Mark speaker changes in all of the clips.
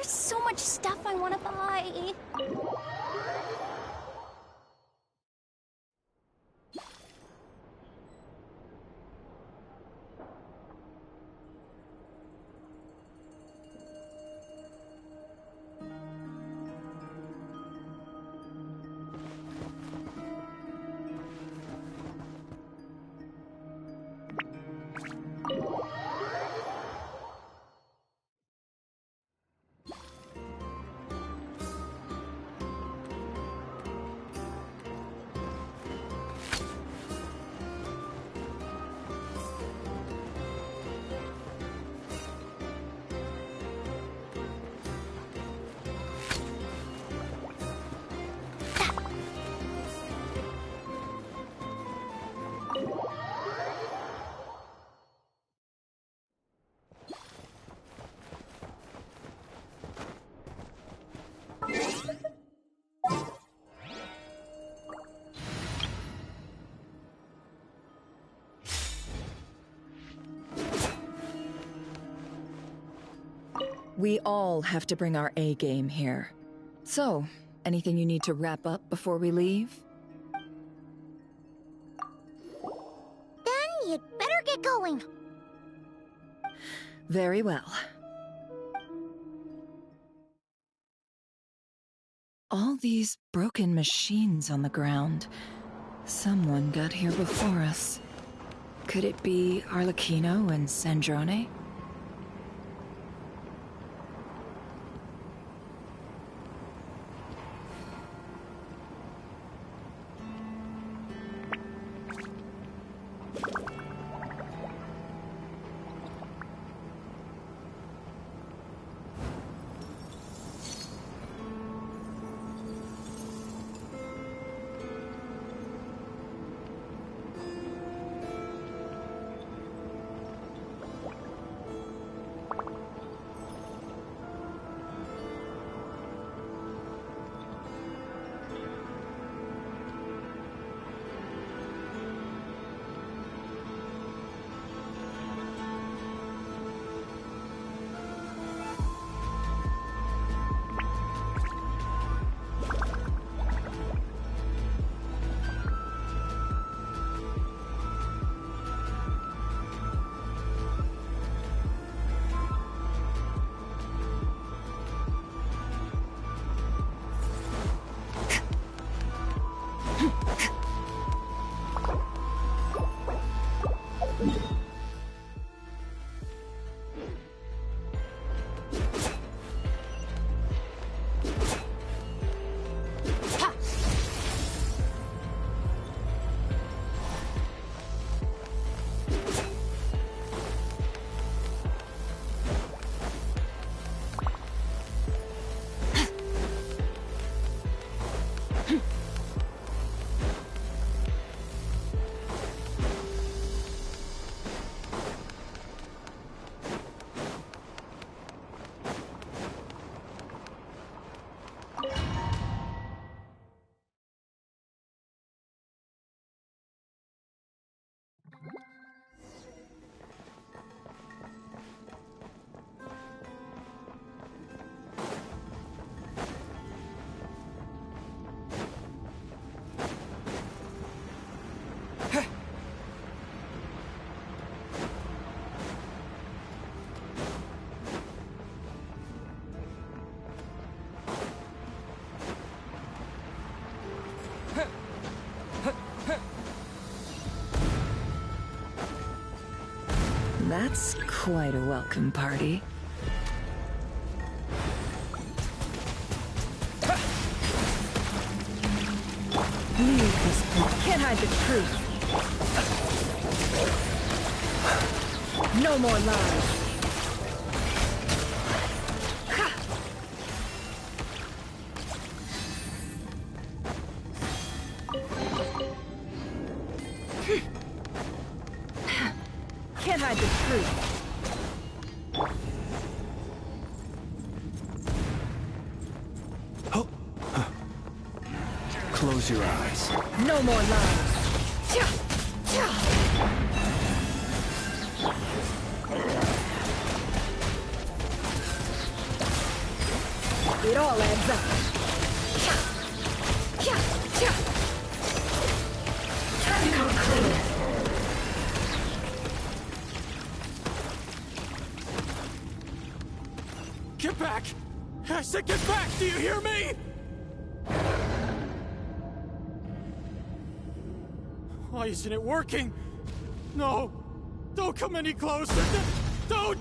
Speaker 1: There's so much stuff I want to buy.
Speaker 2: We all have to bring our A game here. So, anything you need to wrap up before we leave?
Speaker 1: Then you'd better get going.
Speaker 2: Very well. All these broken machines on the ground. Someone got here before us. Could it be Arlecchino and Sandrone? That's quite a welcome party. Leave this point. Can't hide the truth. No more lies. Can't hide the truth.
Speaker 3: Close your eyes.
Speaker 2: No more lies. It all adds up. Time to come clean.
Speaker 3: Get back! I said get back! Do you hear me? Why isn't it working? No! Don't come any closer! Don't!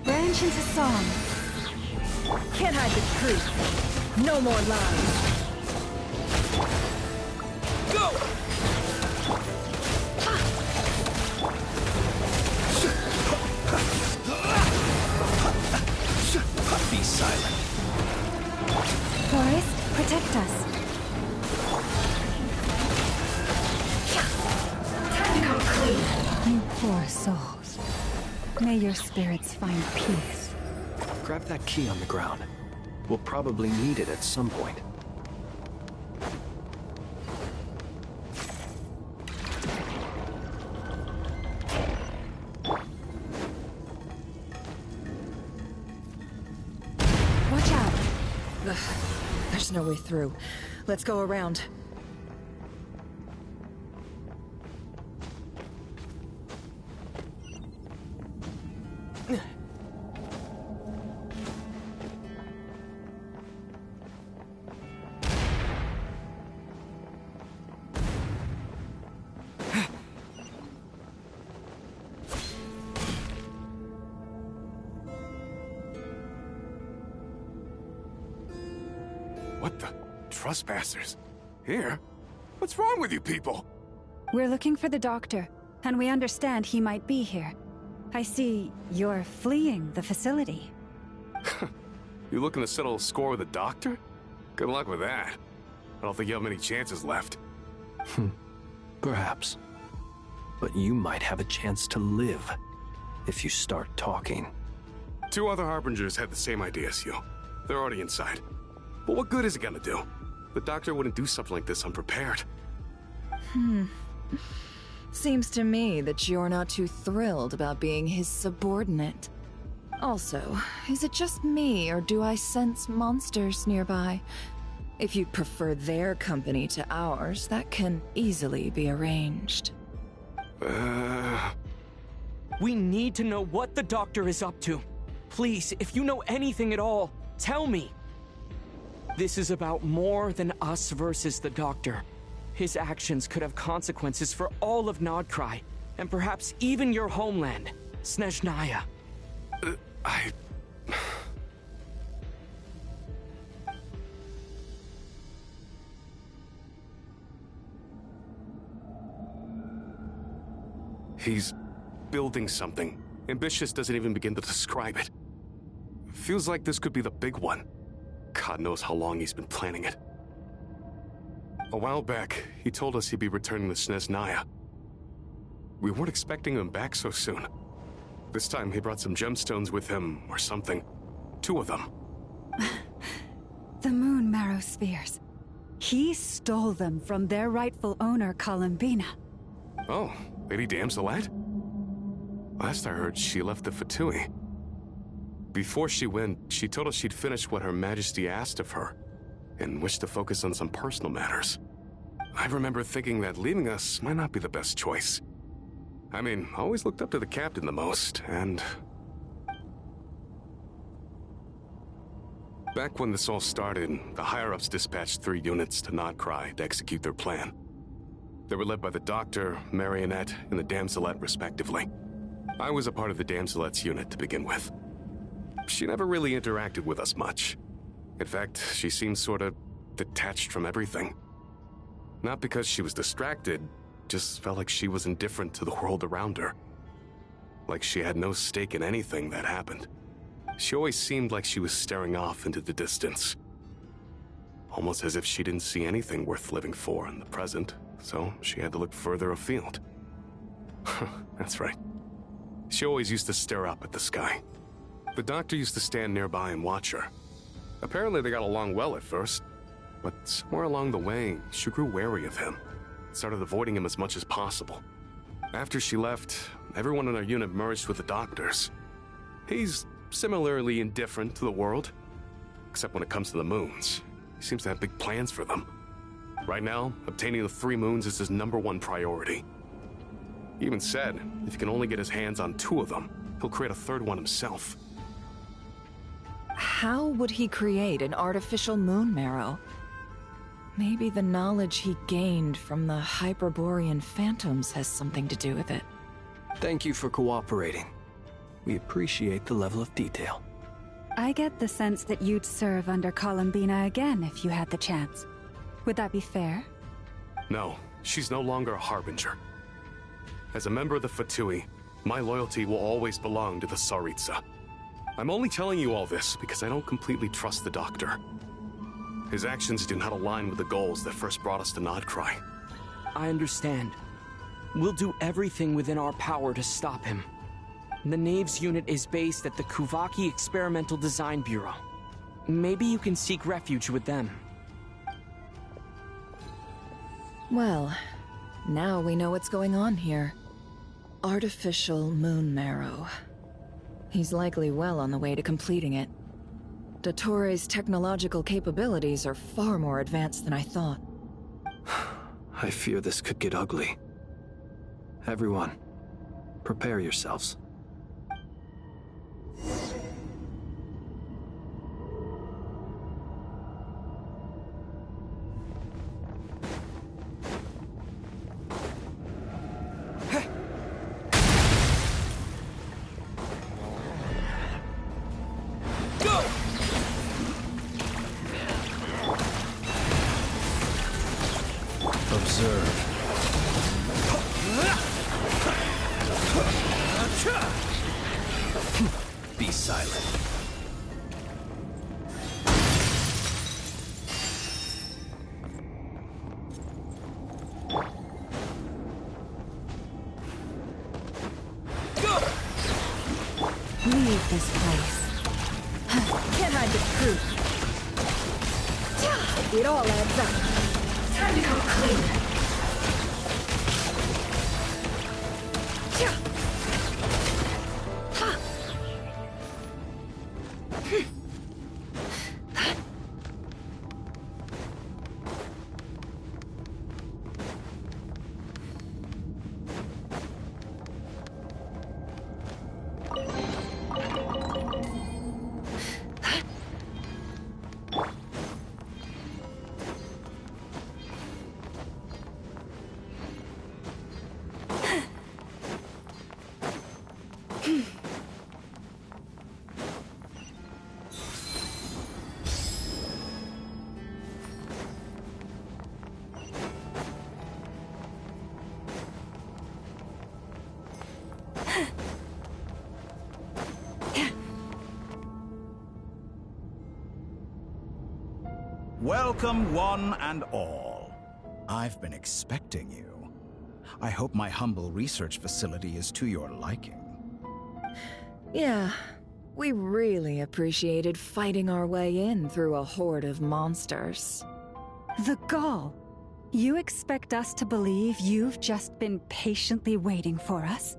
Speaker 2: Branch into song. Can't hide the truth. No more lies.
Speaker 3: Go! Be silent.
Speaker 2: Forest, protect us. Time to come clean. You poor souls. May your spirits find peace.
Speaker 4: Grab that key on the ground. We'll probably need it at some point.
Speaker 2: Watch out. Ugh, there's no way through. Let's go around.
Speaker 3: What the? Trespassers? Here? What's wrong with you people?
Speaker 5: We're looking for the doctor, and we understand he might be here. I see you're fleeing the facility.
Speaker 3: You looking to settle a score with a doctor? Good luck with that. I don't think you have many chances left.
Speaker 4: Perhaps. But you might have a chance to live if you start talking.
Speaker 3: 2 other Harbingers had the same idea as you. They're already inside. But what good is it gonna do? The doctor wouldn't do something like this unprepared.
Speaker 2: Seems to me that you're not too thrilled about being his subordinate. Also, is it just me, or do I sense monsters nearby? If you prefer their company to ours, that can easily be arranged.
Speaker 6: We need to know what the doctor is up to. Please, if you know anything at all, tell me. This is about more than us versus the doctor. His actions could have consequences for all of Nodcry, and perhaps even your homeland, Snezhnaya.
Speaker 3: He's building something. Ambitious doesn't even begin to describe it. Feels like this could be the big one. God knows how long he's been planning it. A while back, he told us he'd be returning to Snezhnaya. We weren't expecting him back so soon. This time he brought some gemstones with him, or something. 2 of them.
Speaker 5: The moon marrow spheres. He stole them from their rightful owner, Columbina.
Speaker 3: Oh, Lady Damselette? Last I heard, she left the Fatui. Before she went, she told us she'd finished what Her Majesty asked of her, and wished to focus on some personal matters. I remember thinking that leaving us might not be the best choice. I mean, I always looked up to the captain the most, and... Back when this all started, the higher-ups dispatched 3 units to Nodcry to execute their plan. They were led by the Doctor, Marionette, and the Damselette, respectively. I was a part of the Damselette's unit to begin with. She never really interacted with us much. In fact, she seemed sort of detached from everything. Not because she was distracted, just felt like she was indifferent to the world around her. Like she had no stake in anything that happened. She always seemed like she was staring off into the distance. Almost as if she didn't see anything worth living for in the present, so she had to look further afield. That's right. She always used to stare up at the sky. The Doctor used to stand nearby and watch her. Apparently they got along well at first, but somewhere along the way, she grew wary of him. Started avoiding him as much as possible. After she left, everyone in our unit merged with the Doctor's. He's similarly indifferent to the world, except when it comes to the moons. He seems to have big plans for them. Right now, obtaining the 3 moons is his #1 priority. He even said, if he can only get his hands on 2 of them, he'll create a 3rd one himself.
Speaker 2: How would he create an artificial moon marrow? Maybe the knowledge he gained from the Hyperborean phantoms has something to do with it.
Speaker 4: Thank you for cooperating. We appreciate the level of detail.
Speaker 5: I get the sense that you'd serve under Columbina again if you had the chance. Would that be fair?
Speaker 3: No, she's no longer a Harbinger. As a member of the Fatui, my loyalty will always belong to the Tsaritsa. I'm only telling you all this because I don't completely trust the Doctor. His actions do not align with the goals that first brought us to Nodcry.
Speaker 6: I understand. We'll do everything within our power to stop him. The Knave's unit is based at the Kuvaki Experimental Design Bureau. Maybe you can seek refuge with them.
Speaker 2: Well, now we know what's going on here. Artificial moon marrow. He's likely well on the way to completing it. Dottore's technological capabilities are far more advanced than I thought.
Speaker 4: I fear this could get ugly. Everyone, prepare yourselves. Be silent.
Speaker 5: Leave this place.
Speaker 2: Can't hide the truth. It all adds up. Time to come clean.
Speaker 7: Welcome, one and all. I've been expecting you. I hope my humble research facility is to your liking.
Speaker 2: Yeah, we really appreciated fighting our way in through a horde of monsters.
Speaker 5: The gall. You expect us to believe you've just been patiently waiting for us?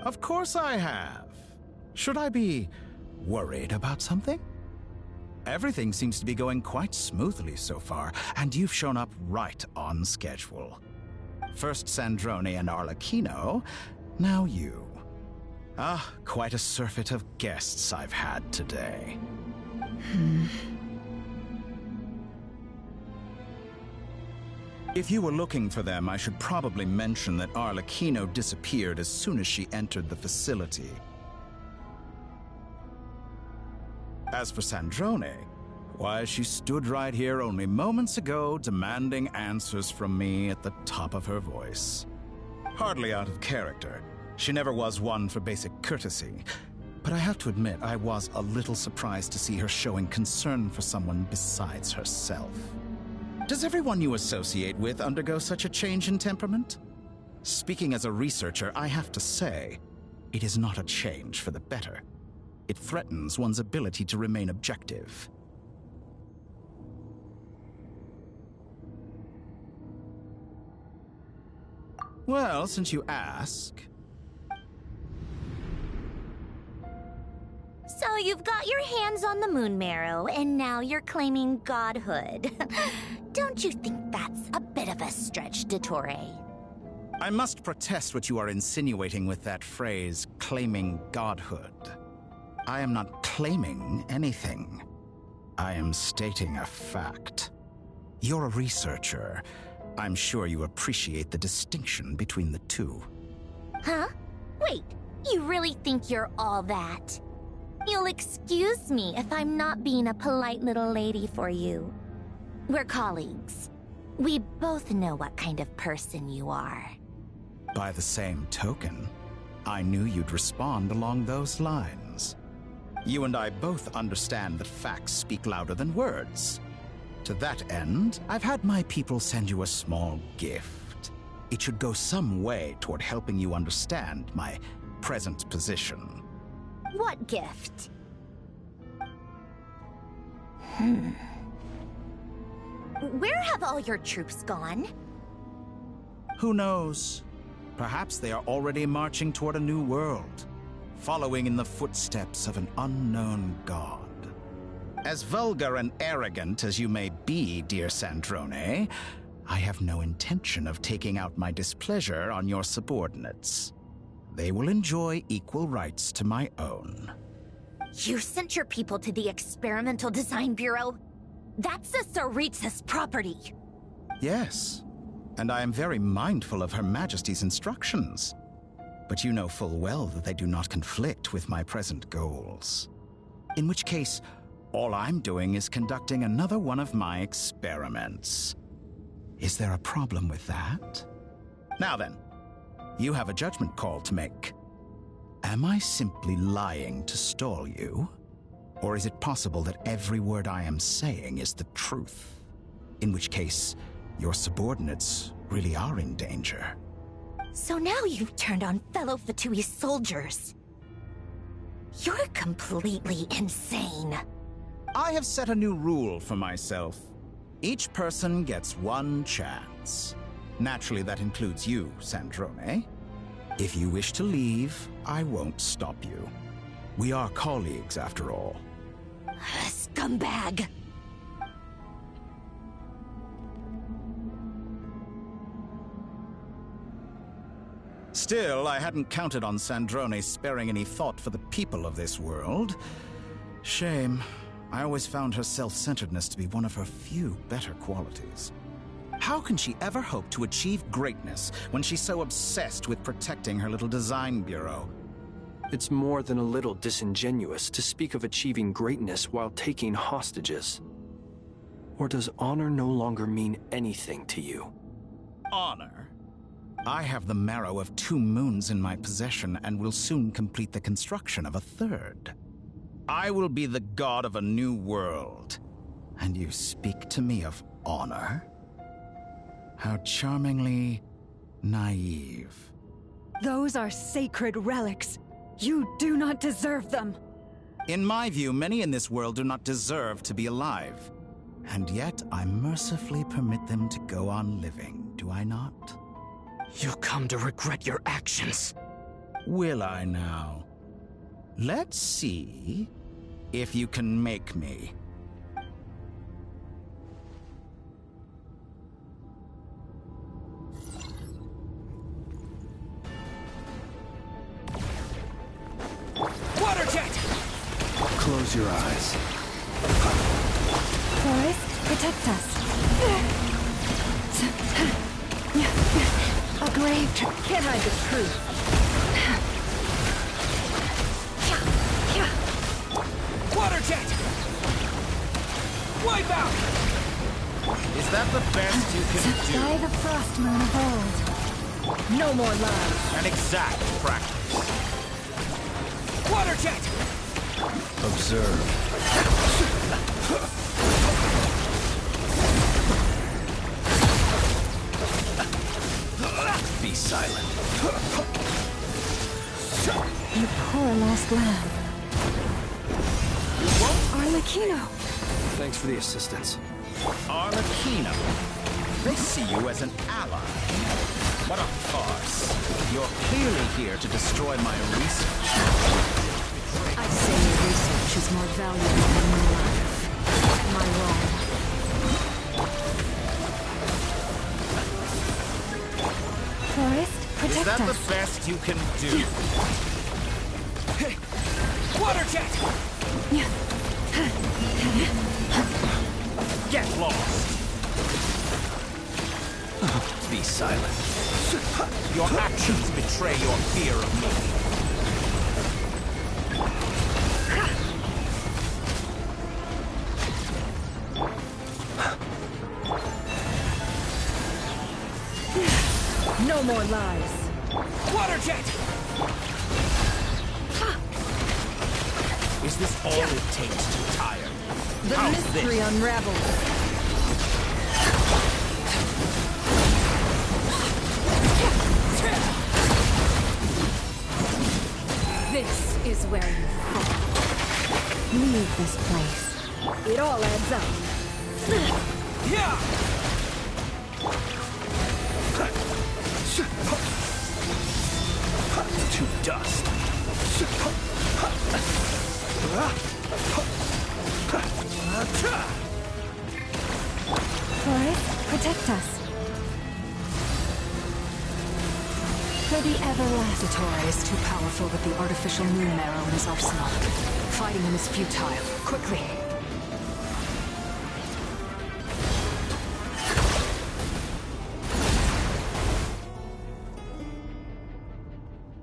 Speaker 7: Of course I have. Should I be worried about something? Everything seems to be going quite smoothly so far, and you've shown up right on schedule. First Sandrone and Arlecchino, now you. Ah, quite a surfeit of guests I've had today. If you were looking for them, I should probably mention that Arlecchino disappeared as soon as she entered the facility. As for Sandrone, why, she stood right here only moments ago demanding answers from me at the top of her voice. Hardly out of character. She never was one for basic courtesy. But I have to admit, I was a little surprised to see her showing concern for someone besides herself. Does everyone you associate with undergo such a change in temperament? Speaking as a researcher, I have to say, it is not a change for the better. It threatens one's ability to remain objective. Well, since you ask...
Speaker 1: So you've got your hands on the moon marrow, and now you're claiming godhood. Don't you think that's a bit of a stretch, Dottore?
Speaker 7: I must protest what you are insinuating with that phrase, claiming godhood. I am not claiming anything. I am stating a fact. You're a researcher. I'm sure you appreciate the distinction between the two.
Speaker 1: Huh? Wait, you really think you're all that? You'll excuse me if I'm not being a polite little lady for you. We're colleagues. We both know what kind of person you are.
Speaker 7: By the same token, I knew you'd respond along those lines. You and I both understand that facts speak louder than words. To that end, I've had my people send you a small gift. It should go some way toward helping you understand my present position.
Speaker 1: What gift? Where have all your troops gone?
Speaker 7: Who knows? Perhaps they are already marching toward a new world, following in the footsteps of an unknown god. As vulgar and arrogant as you may be, dear Sandrone, I have no intention of taking out my displeasure on your subordinates. They will enjoy equal rights to my own.
Speaker 1: You sent your people to the Experimental Design Bureau? That's the Tsaritsa's property.
Speaker 7: Yes, and I am very mindful of Her Majesty's instructions. But you know full well that they do not conflict with my present goals. In which case, all I'm doing is conducting another one of my experiments. Is there a problem with that? Now then, you have a judgment call to make. Am I simply lying to stall you? Or is it possible that every word I am saying is the truth? In which case, your subordinates really are in danger.
Speaker 1: So now you've turned on fellow Fatui soldiers. You're completely insane.
Speaker 7: I have set a new rule for myself. Each person gets one chance. Naturally, that includes you, Sandrone. If you wish to leave, I won't stop you. We are colleagues, after all.
Speaker 1: Scumbag!
Speaker 7: Still, I hadn't counted on Sandrone sparing any thought for the people of this world. Shame. I always found her self-centeredness to be one of her few better qualities. How can she ever hope to achieve greatness when she's so obsessed with protecting her little design bureau?
Speaker 4: It's more than a little disingenuous to speak of achieving greatness while taking hostages. Or does honor no longer mean anything to you?
Speaker 7: Honor? I have the marrow of 2 moons in my possession and will soon complete the construction of a 3rd. I will be the god of a new world. And you speak to me of honor? How charmingly naive.
Speaker 5: Those are sacred relics. You do not deserve them.
Speaker 7: In my view, many in this world do not deserve to be alive. And yet, I mercifully permit them to go on living, do I not?
Speaker 6: You'll come to regret your actions.
Speaker 7: Will I now? Let's see if you can make me.
Speaker 6: Water jet!
Speaker 4: Close your eyes.
Speaker 5: Forest, protect us. A grave can't hide the truth.
Speaker 6: Water jet! Wipe out!
Speaker 7: Is that the best you can
Speaker 5: By
Speaker 7: do?
Speaker 5: the frost moon of old. No more lies.
Speaker 7: An exact practice.
Speaker 6: Water jet!
Speaker 7: Observe. Be silent.
Speaker 5: You poor lost lamb. Arlecchino.
Speaker 4: Thanks for the assistance.
Speaker 7: Arlecchino. They see you as an ally. What a farce. You're clearly here to destroy my research.
Speaker 5: I'd say your research is more valuable than your life. Am I wrong? Forest, protect
Speaker 7: Is that
Speaker 5: us.
Speaker 7: the best you can do?
Speaker 6: Water jet!
Speaker 7: Get lost! Be silent. Your actions betray your fear of me.
Speaker 5: No more lies.
Speaker 6: Water jet!
Speaker 7: Is this all it takes to tire me?
Speaker 5: The
Speaker 7: How's
Speaker 5: mystery
Speaker 7: this?
Speaker 5: unravels. This is where you fall. Leave this place. It all adds up.
Speaker 6: Yeah!
Speaker 7: To dust.
Speaker 5: Forest, protect us. For the everlasting.
Speaker 8: Dottore is too powerful with the artificial moon marrow in his arsenal. Fighting him is futile. Quickly!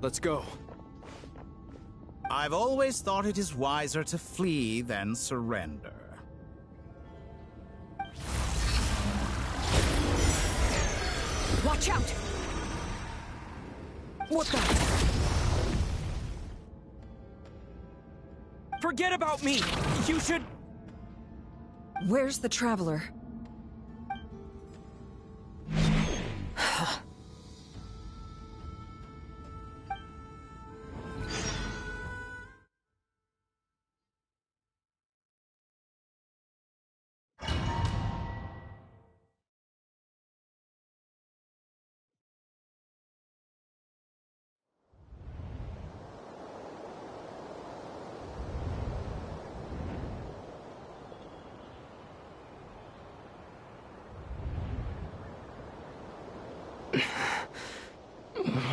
Speaker 4: Let's go.
Speaker 7: I've always thought it is wiser to flee than surrender.
Speaker 6: Watch out! What the? Forget about me! You should...
Speaker 2: Where's the Traveler?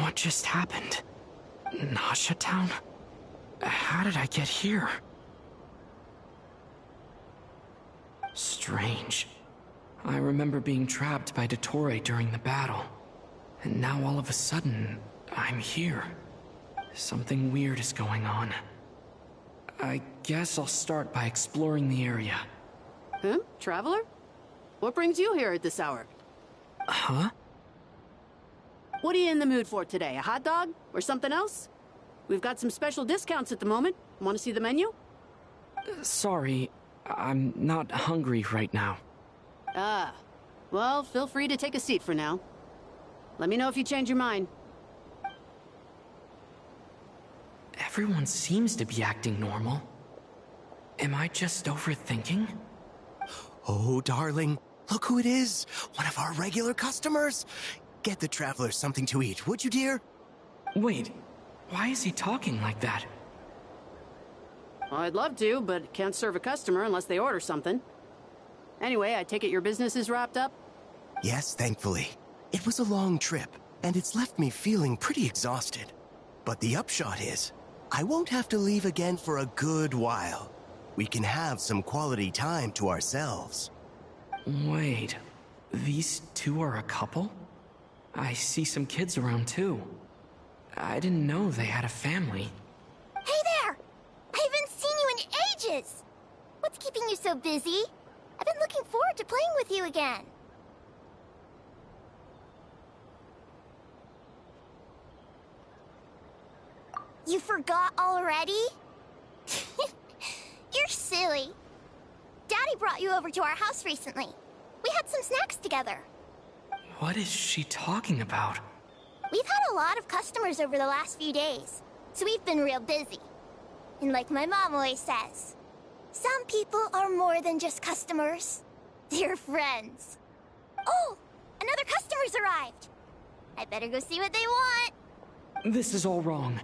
Speaker 6: What just happened? Nasha Town? How did I get here? Strange. I remember being trapped by Dottore during the battle. And now all of a sudden, I'm here. Something weird is going on. I guess I'll start by exploring the area.
Speaker 9: Huh? Traveler? What brings you here at this hour?
Speaker 6: Huh?
Speaker 9: What are you in the mood for today? A hot dog? Or something else? We've got some special discounts at the moment. Want to see the menu?
Speaker 6: Sorry, I'm not hungry right now.
Speaker 9: Ah. Well, feel free to take a seat for now. Let me know if you change your mind.
Speaker 6: Everyone seems to be acting normal. Am I just overthinking?
Speaker 10: Oh, darling, look who it is. One of our regular customers. Get the traveler something to eat, would you, dear?
Speaker 6: Wait, why is he talking like that?
Speaker 9: Well, I'd love to, but can't serve a customer unless they order something. Anyway, I take it your business is wrapped up?
Speaker 10: Yes, thankfully. It was a long trip, and it's left me feeling pretty exhausted. But the upshot is, I won't have to leave again for a good while. We can have some quality time to ourselves.
Speaker 6: Wait, these two are a couple? I see some kids around too. I didn't know they had a family.
Speaker 1: Hey there! I haven't seen you in ages! What's keeping you so busy? I've been looking forward to playing with you again. You forgot already? You're silly. Daddy brought you over to our house recently. We had some snacks together.
Speaker 6: What is she talking about?
Speaker 1: We've had a lot of customers over the last few days, so we've been real busy. And like my mom always says, some people are more than just customers. They're friends. Oh, another customer's arrived. I better go see what they want.
Speaker 6: This is all wrong.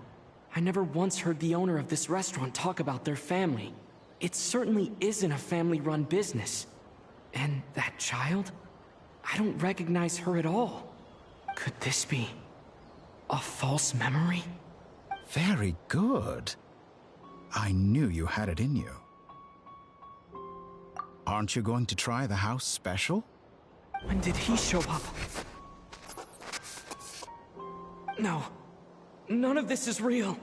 Speaker 6: I never once heard the owner of this restaurant talk about their family. It certainly isn't a family-run business. And that child? I don't recognize her at all. Could this be a false memory?
Speaker 7: Very good. I knew you had it in you. Aren't you going to try the house special?
Speaker 6: When did he show up? No. None of this is real.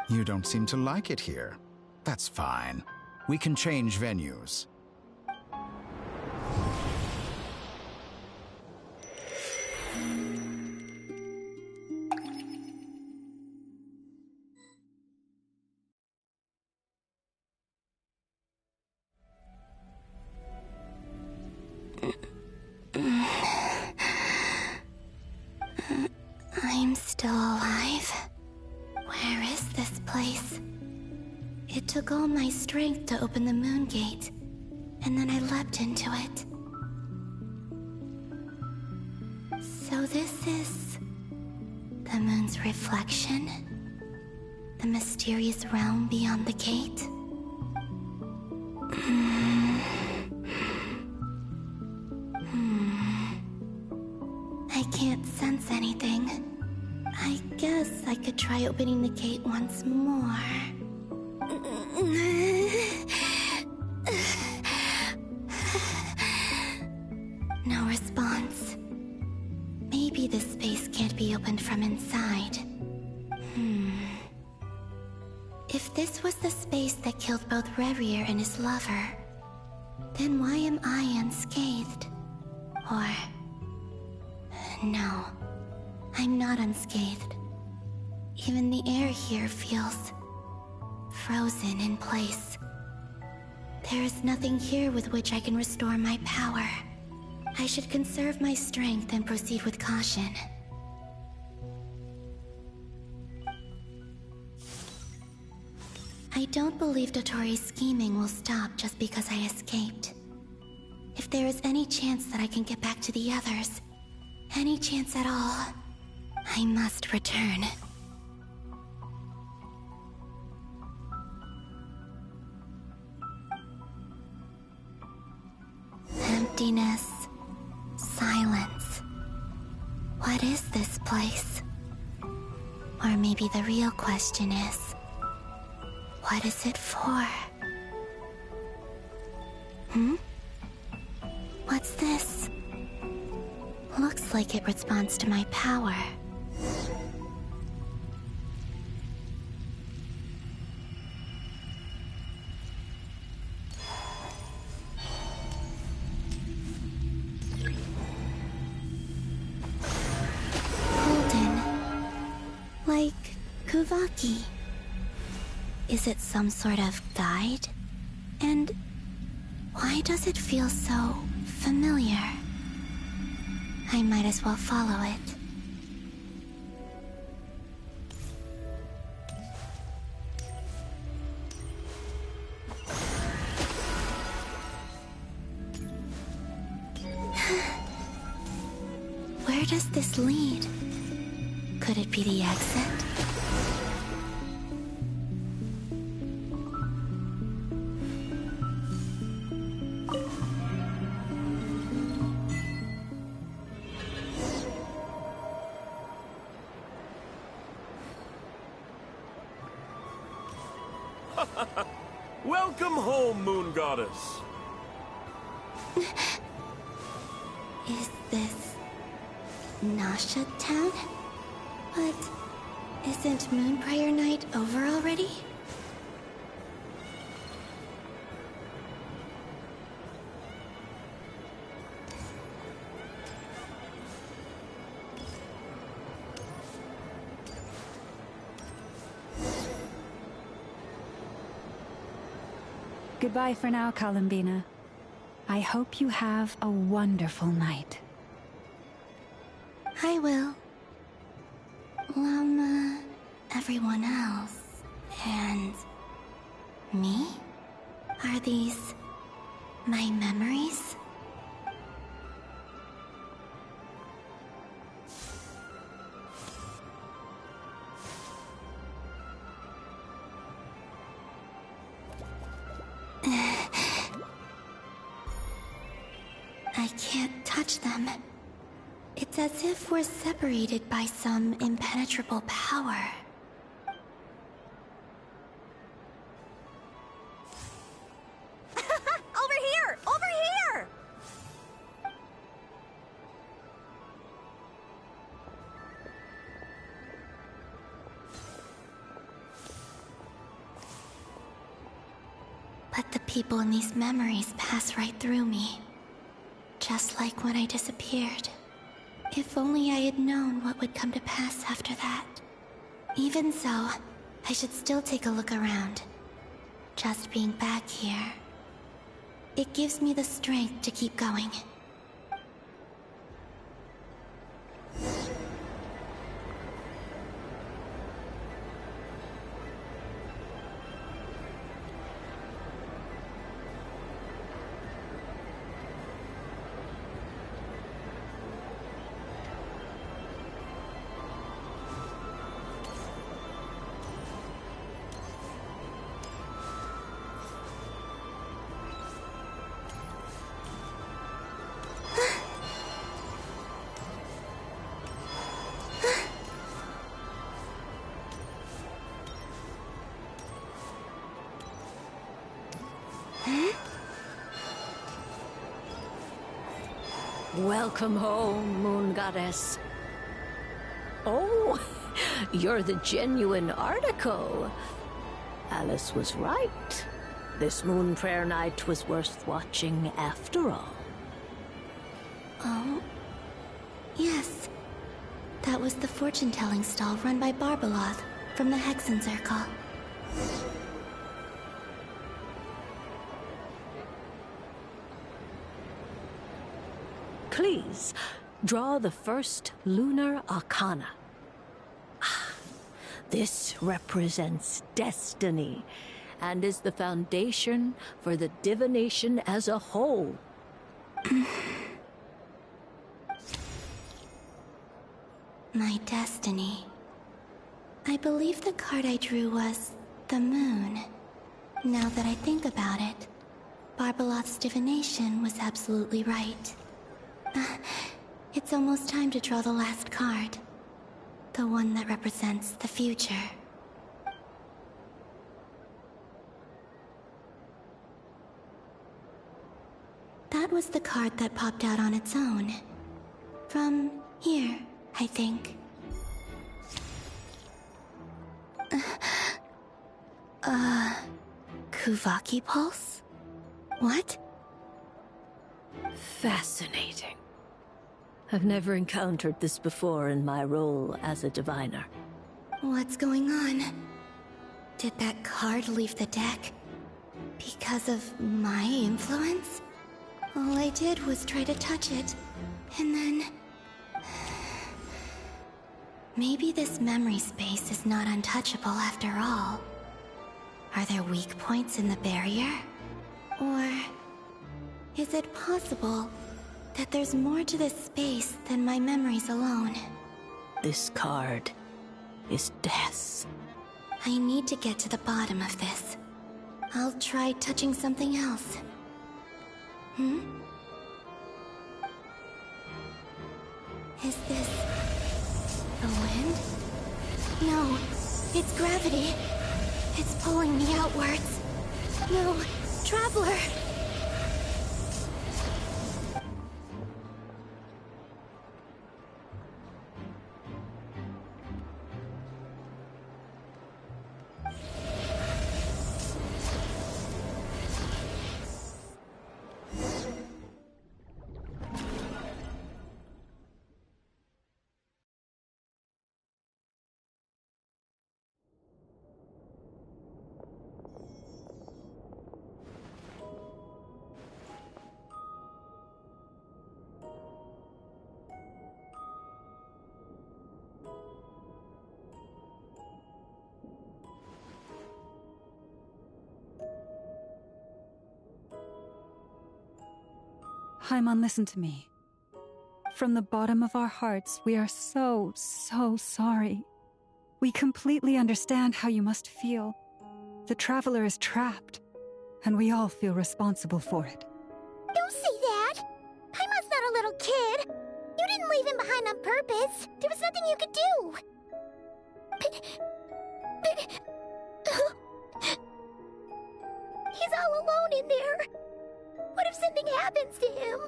Speaker 7: You don't seem to like it here. That's fine. We can change venues.
Speaker 1: I'm still alive. Where is this place? It took all my strength to open the moon gate, and then I leapt into it. So this is the moon's reflection? The mysterious realm beyond the gate? I can't sense anything. I guess I could try opening the gate once more. No response. Maybe this space can't be opened from inside. If this was the space that killed both Revier and his lover, then why am I unscathed? Or... no, I'm not unscathed. Even the air here feels frozen in place. There is nothing here with which I can restore my power. I should conserve my strength and proceed with caution. I don't believe Dotori's scheming will stop just because I escaped. If there is any chance that I can get back to the others, any chance at all, I must return. Emptiness, silence. What is this place? Or maybe the real question is, what is it for? What's this? Looks like it responds to my power. Golden. Like Kuvaki. Is it some sort of guide? And why does it feel so familiar? I might as well follow it. Where does this lead? Could it be the exit?
Speaker 11: Welcome home, Moon Goddess.
Speaker 1: Is this Nasha Town? But isn't Moon Prayer Night over already?
Speaker 5: Goodbye for now, Columbina. I hope you have a wonderful night.
Speaker 1: I will. Llama, everyone else, and me? Are these my memories? I can't touch them. It's as if we're separated by some impenetrable power.
Speaker 12: Over here! Over here!
Speaker 1: But the people in these memories pass right through me. Just like when I disappeared. If only I had known what would come to pass after that. Even so, I should still take a look around. Just being back here. It gives me the strength to keep going.
Speaker 13: Welcome home, Moon Goddess. Oh, you're the genuine article. Alice was right. This Moon Prayer Night was worth watching after all.
Speaker 1: Oh? Yes. That was the fortune-telling stall run by Barbeloth from the Hexen Circle.
Speaker 13: Please, draw the first lunar arcana. This represents destiny and is the foundation for the divination as a whole.
Speaker 1: My destiny. I believe the card I drew was the moon. Now that I think about it, Barbeloth's divination was absolutely right. It's almost time to draw the last card. The one that represents the future. That was the card that popped out on its own. From here, I think. Kuvaki Pulse? What?
Speaker 13: Fascinating. I've never encountered this before in my role as a diviner.
Speaker 1: What's going on?
Speaker 14: Did that card leave the deck because of my influence? All I did was try to touch it, and then... Maybe this memory space is not untouchable after all. Are there weak points in the barrier? Or is it possible that there's more to this space than my memories alone?
Speaker 13: This card is death.
Speaker 14: I need to get to the bottom of this. I'll try touching something else. Is this... the wind? No, it's gravity. It's pulling me outwards. No, Traveler!
Speaker 5: Paimon, listen to me. From the bottom of our hearts, we are so sorry. We completely understand how you must feel. The Traveler is trapped, and we all feel responsible for it.
Speaker 1: Don't say that! Paimon's not a little kid! You didn't leave him behind on purpose! There was nothing you could do! He's all alone in there! What if something happens to him?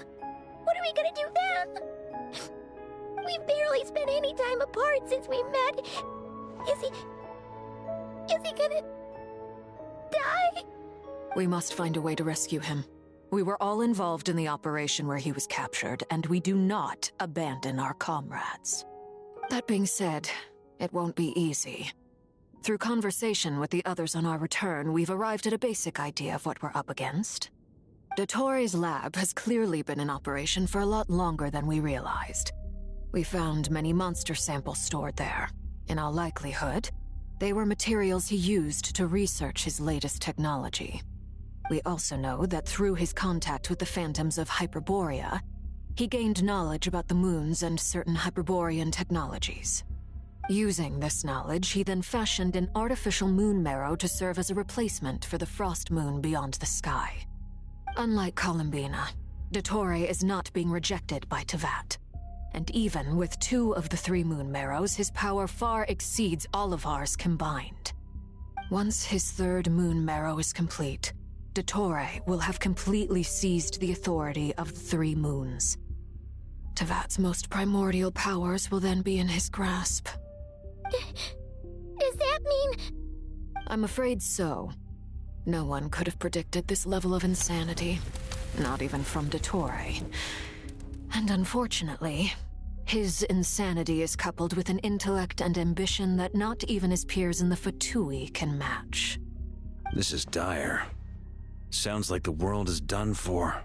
Speaker 1: What are we gonna do then? We've barely spent any time apart since we met. Is he gonna... die?
Speaker 8: We must find a way to rescue him. We were all involved in the operation where he was captured, and we do not abandon our comrades. That being said, it won't be easy. Through conversation with the others on our return, we've arrived at a basic idea of what we're up against. Dottore's lab has clearly been in operation for a lot longer than we realized. We found many monster samples stored there. In all likelihood, they were materials he used to research his latest technology. We also know that through his contact with the phantoms of Hyperborea, he gained knowledge about the moons and certain Hyperborean technologies. Using this knowledge, he then fashioned an artificial moon marrow to serve as a replacement for the frost moon beyond the sky. Unlike Columbina, Dottore is not being rejected by Teyvat. And even with 2 of the 3 moon marrows, his power far exceeds all of ours combined. Once his 3rd moon marrow is complete, Dottore will have completely seized the authority of the 3 moons. Teyvat's most primordial powers will then be in his grasp.
Speaker 1: Does that mean...
Speaker 8: I'm afraid so. No one could have predicted this level of insanity, not even from Dottore. And unfortunately, his insanity is coupled with an intellect and ambition that not even his peers in the Fatui can match.
Speaker 15: This is dire. Sounds like the world is done for.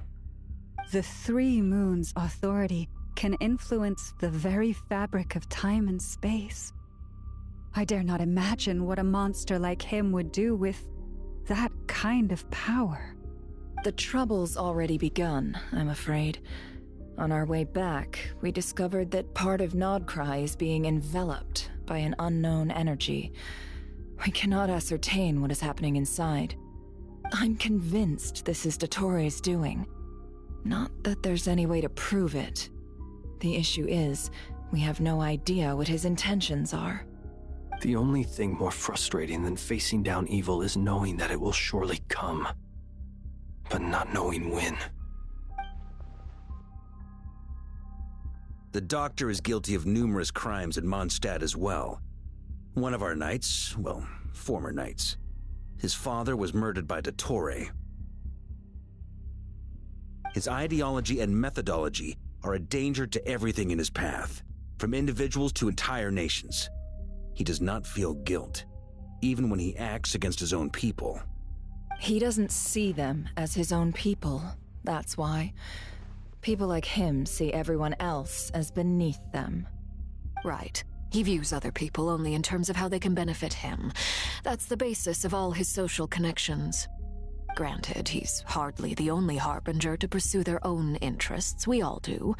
Speaker 5: The 3 moons' authority can influence the very fabric of time and space. I dare not imagine what a monster like him would do with that kind of power.
Speaker 2: The trouble's already begun, I'm afraid. On our way back, we discovered that part of Nodcry is being enveloped by an unknown energy. We cannot ascertain what is happening inside. I'm convinced this is Dottore's doing. Not that there's any way to prove it. The issue is, we have no idea what his intentions are.
Speaker 4: The only thing more frustrating than facing down evil is knowing that it will surely come, but not knowing when.
Speaker 15: The Doctor is guilty of numerous crimes in Mondstadt as well. One of our knights, well, former knights, his father was murdered by Dottore. His ideology and methodology are a danger to everything in his path, from individuals to entire nations. He does not feel guilt. even when he acts against his own people.
Speaker 2: He doesn't see them as his own people, that's why. People like him see everyone else as beneath them.
Speaker 8: Right. He views other people only in terms of how they can benefit him. That's the basis of all his social connections. Granted, he's hardly the only harbinger to pursue their own interests. We all do.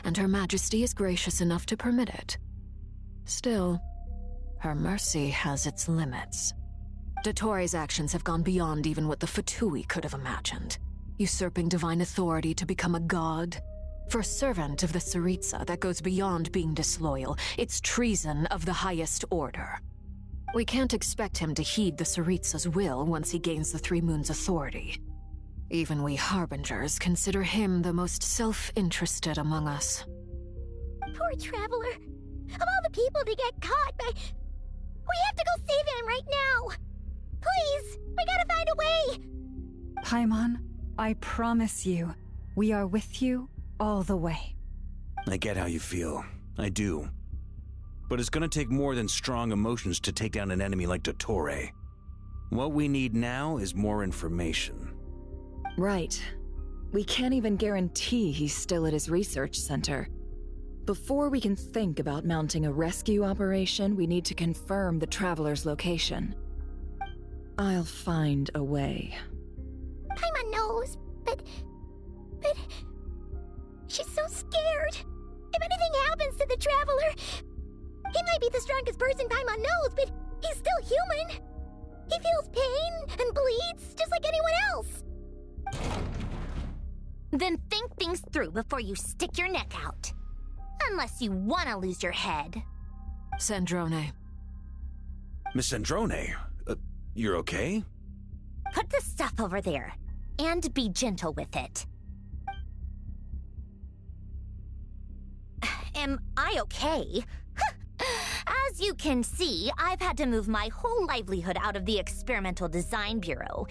Speaker 8: And Her Majesty is gracious enough to permit it. Still, her mercy has its limits. Dottoro's actions have gone beyond even what the Fatui could have imagined. Usurping divine authority to become a god. For a servant of the Tsaritsa, that goes beyond being disloyal. It's treason of the highest order. We can't expect him to heed the Tsaritsa's will once he gains the Three Moons' authority. Even we Harbingers consider him the most self-interested among us.
Speaker 1: Poor Traveler. Of all the people to get caught by... We have to go save him right now! Please! We gotta find a way!
Speaker 5: Paimon, I promise you, we are with you all the way.
Speaker 15: I get how you feel. I do. But it's gonna take more than strong emotions to take down an enemy like Dottore. What we need now is more information.
Speaker 2: Right. We can't even guarantee he's still at his research center. Before we can think about mounting a rescue operation, we need to confirm the Traveler's location. I'll find a way.
Speaker 1: Paimon knows, but... She's so scared. If anything happens to the Traveler... He might be the strongest person Paimon knows, but he's still human. He feels pain and bleeds just like anyone else. Then think things through before you stick your neck out. Unless you want to lose your head.
Speaker 8: Sandrone.
Speaker 15: Miss Sandrone, you're okay?
Speaker 1: Put the stuff over there, and be gentle with it. Am I okay? As you can see, I've had to move my whole livelihood out of the Experimental Design Bureau.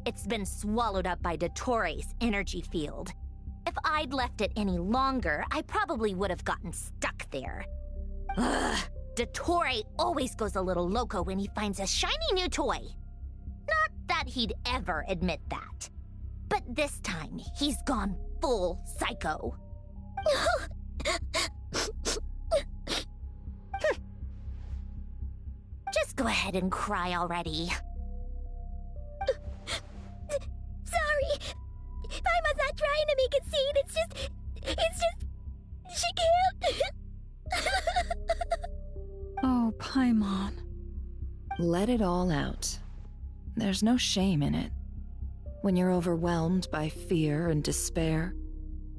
Speaker 1: It's been swallowed up by Dottore's energy field. If I'd left it any longer, I probably would have gotten stuck there. Ugh, Dottore always goes a little loco when he finds a shiny new toy. Not that he'd ever admit that. But this time, he's gone full psycho. Just go ahead and cry already. Sorry. Paimon's not trying to make it scene. It's just... She can't.
Speaker 5: Oh, Paimon.
Speaker 2: Let it all out. There's no shame in it. When you're overwhelmed by fear and despair,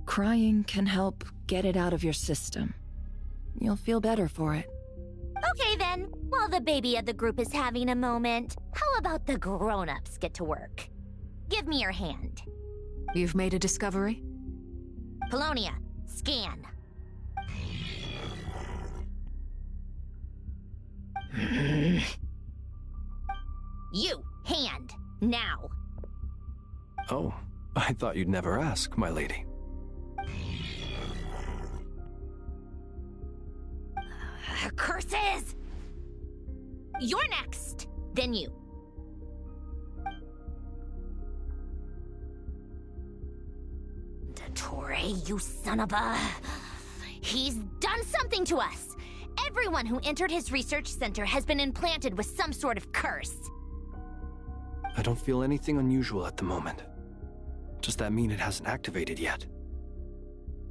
Speaker 2: crying can help get it out of your system. You'll feel better for it.
Speaker 1: Okay then, while the baby of the group is having a moment, how about the grown-ups get to work? Give me your hand.
Speaker 8: You've made a discovery?
Speaker 1: Polonia, scan. You, hand, now.
Speaker 4: Oh, I thought you'd never ask, my lady.
Speaker 1: Curses! You're next, then you. Dottore, you son of a... He's done something to us! Everyone who entered his research center has been implanted with some sort of curse.
Speaker 4: I don't feel anything unusual at the moment. Does that mean it hasn't activated yet?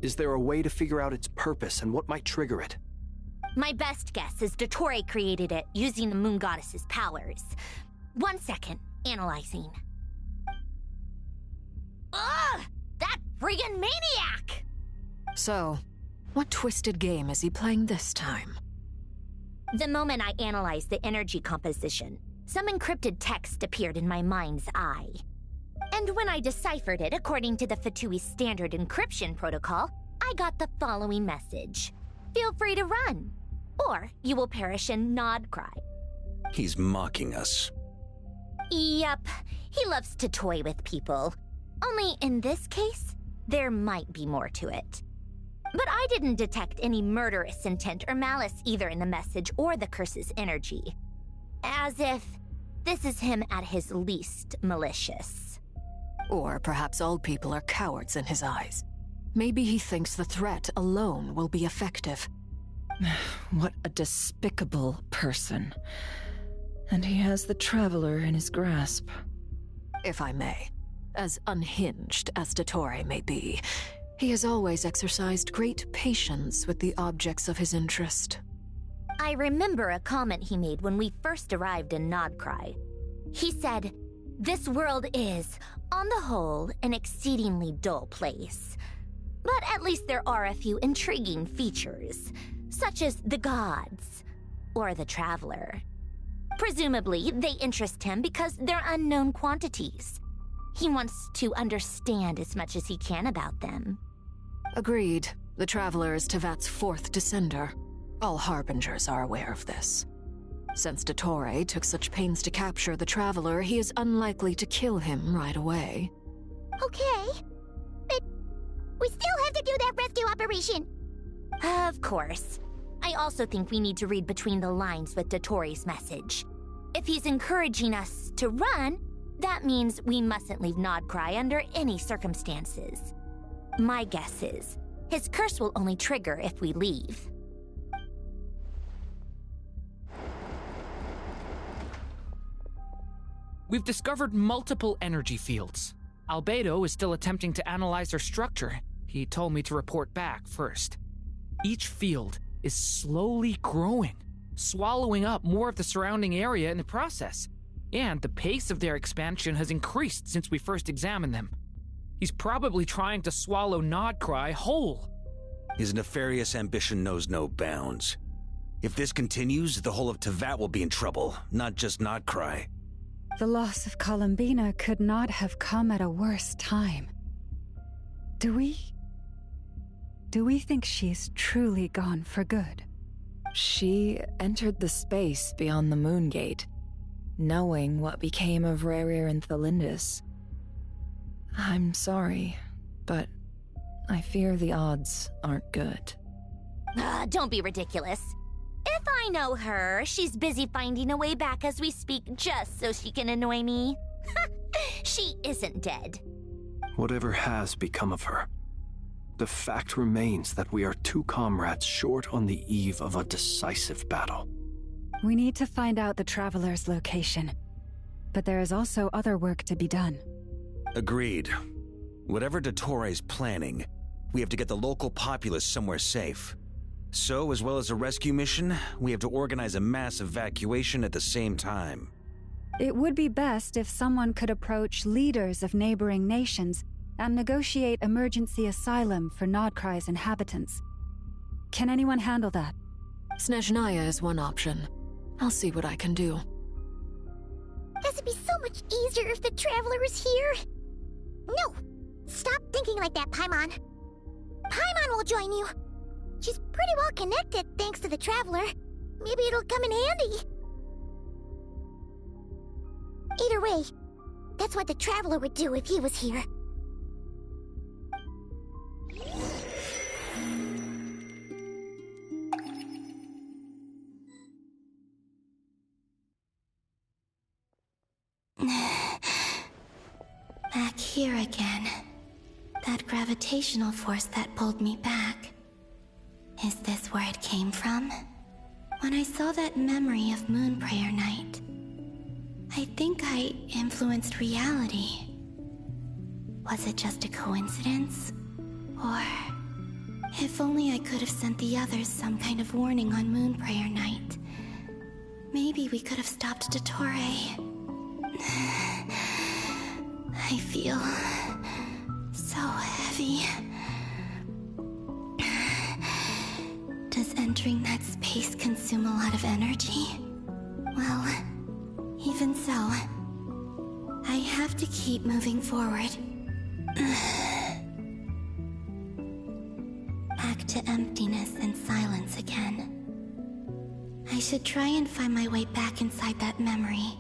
Speaker 4: Is there a way to figure out its purpose and what might trigger it?
Speaker 1: My best guess is Dottore created it using the Moon Goddess's powers. 1 second, analyzing. Ugh! That friggin' maniac!
Speaker 8: So, what twisted game is he playing this time?
Speaker 1: The moment I analyzed the energy composition, some encrypted text appeared in my mind's eye. And when I deciphered it according to the Fatui standard encryption protocol, I got the following message. Feel free to run, or you will perish in nod cry.
Speaker 15: He's mocking us.
Speaker 1: Yep, he loves to toy with people. Only in this case, there might be more to it. But I didn't detect any murderous intent or malice either in the message or the curse's energy. As if this is him at his least malicious.
Speaker 8: Or perhaps all people are cowards in his eyes. Maybe he thinks the threat alone will be effective.
Speaker 2: What a despicable person. And he has the Traveler in his grasp.
Speaker 8: If I may, as unhinged as Dottore may be, he has always exercised great patience with the objects of his interest.
Speaker 1: I remember a comment he made when we first arrived in Nodcry. He said, "This world is, on the whole, an exceedingly dull place. But at least there are a few intriguing features, such as the gods, or the Traveler. Presumably, they interest him because they're unknown quantities. He wants to understand as much as he can about them."
Speaker 8: Agreed. The Traveler is Tevat's fourth descender. All Harbingers are aware of this. Since Dottore took such pains to capture the Traveler, he is unlikely to kill him right away.
Speaker 12: Okay. But we still have to do that rescue operation.
Speaker 1: Of course. I also think we need to read between the lines with Dottore's message. If he's encouraging us to run, that means we mustn't leave Nodcry under any circumstances. My guess is, his curse will only trigger if we leave.
Speaker 16: We've discovered multiple energy fields. Albedo is still attempting to analyze their structure. He told me to report back first. Each field is slowly growing, swallowing up more of the surrounding area in the process. And the pace of their expansion has increased since we first examined them. He's probably trying to swallow Nodcry whole.
Speaker 15: His nefarious ambition knows no bounds. If this continues, the whole of Tevat will be in trouble, not just Nodcry.
Speaker 5: The loss of Columbina could not have come at a worse time. Do we think she's truly gone for good?
Speaker 2: She entered the space beyond the Moon Gate, knowing what became of Rerir and Thalindus. I'm sorry, but I fear the odds aren't good.
Speaker 1: Don't be ridiculous. If I know her, she's busy finding a way back as we speak just so she can annoy me. She isn't dead.
Speaker 4: Whatever has become of her, the fact remains that we are two comrades short on the eve of a decisive battle.
Speaker 5: We need to find out the Traveler's location, but there is also other work to be done.
Speaker 15: Agreed. Whatever Dottore's planning, we have to get the local populace somewhere safe. So, as well as a rescue mission, we have to organize a mass evacuation at the same time.
Speaker 5: It would be best if someone could approach leaders of neighboring nations and negotiate emergency asylum for Nodcry's inhabitants. Can anyone handle that?
Speaker 8: Snezhnaya is one option. I'll see what I can do.
Speaker 12: This would be so much easier if the Traveler was here. No! Stop thinking like that, Paimon. Paimon will join you. She's pretty well connected thanks to the Traveler. Maybe it'll come in handy. Either way, that's what the Traveler would do if he was here.
Speaker 14: Back here again. That gravitational force that pulled me back. Is this where it came from? When I saw that memory of Moon Prayer Night, I think I influenced reality. Was it just a coincidence? Or... if only I could have sent the others some kind of warning on Moon Prayer Night. Maybe we could have stopped Dottore. I feel... so heavy. Does entering that space consume a lot of energy? Well, even so, I have to keep moving forward. Back to emptiness and silence again. I should try and find my way back inside that memory.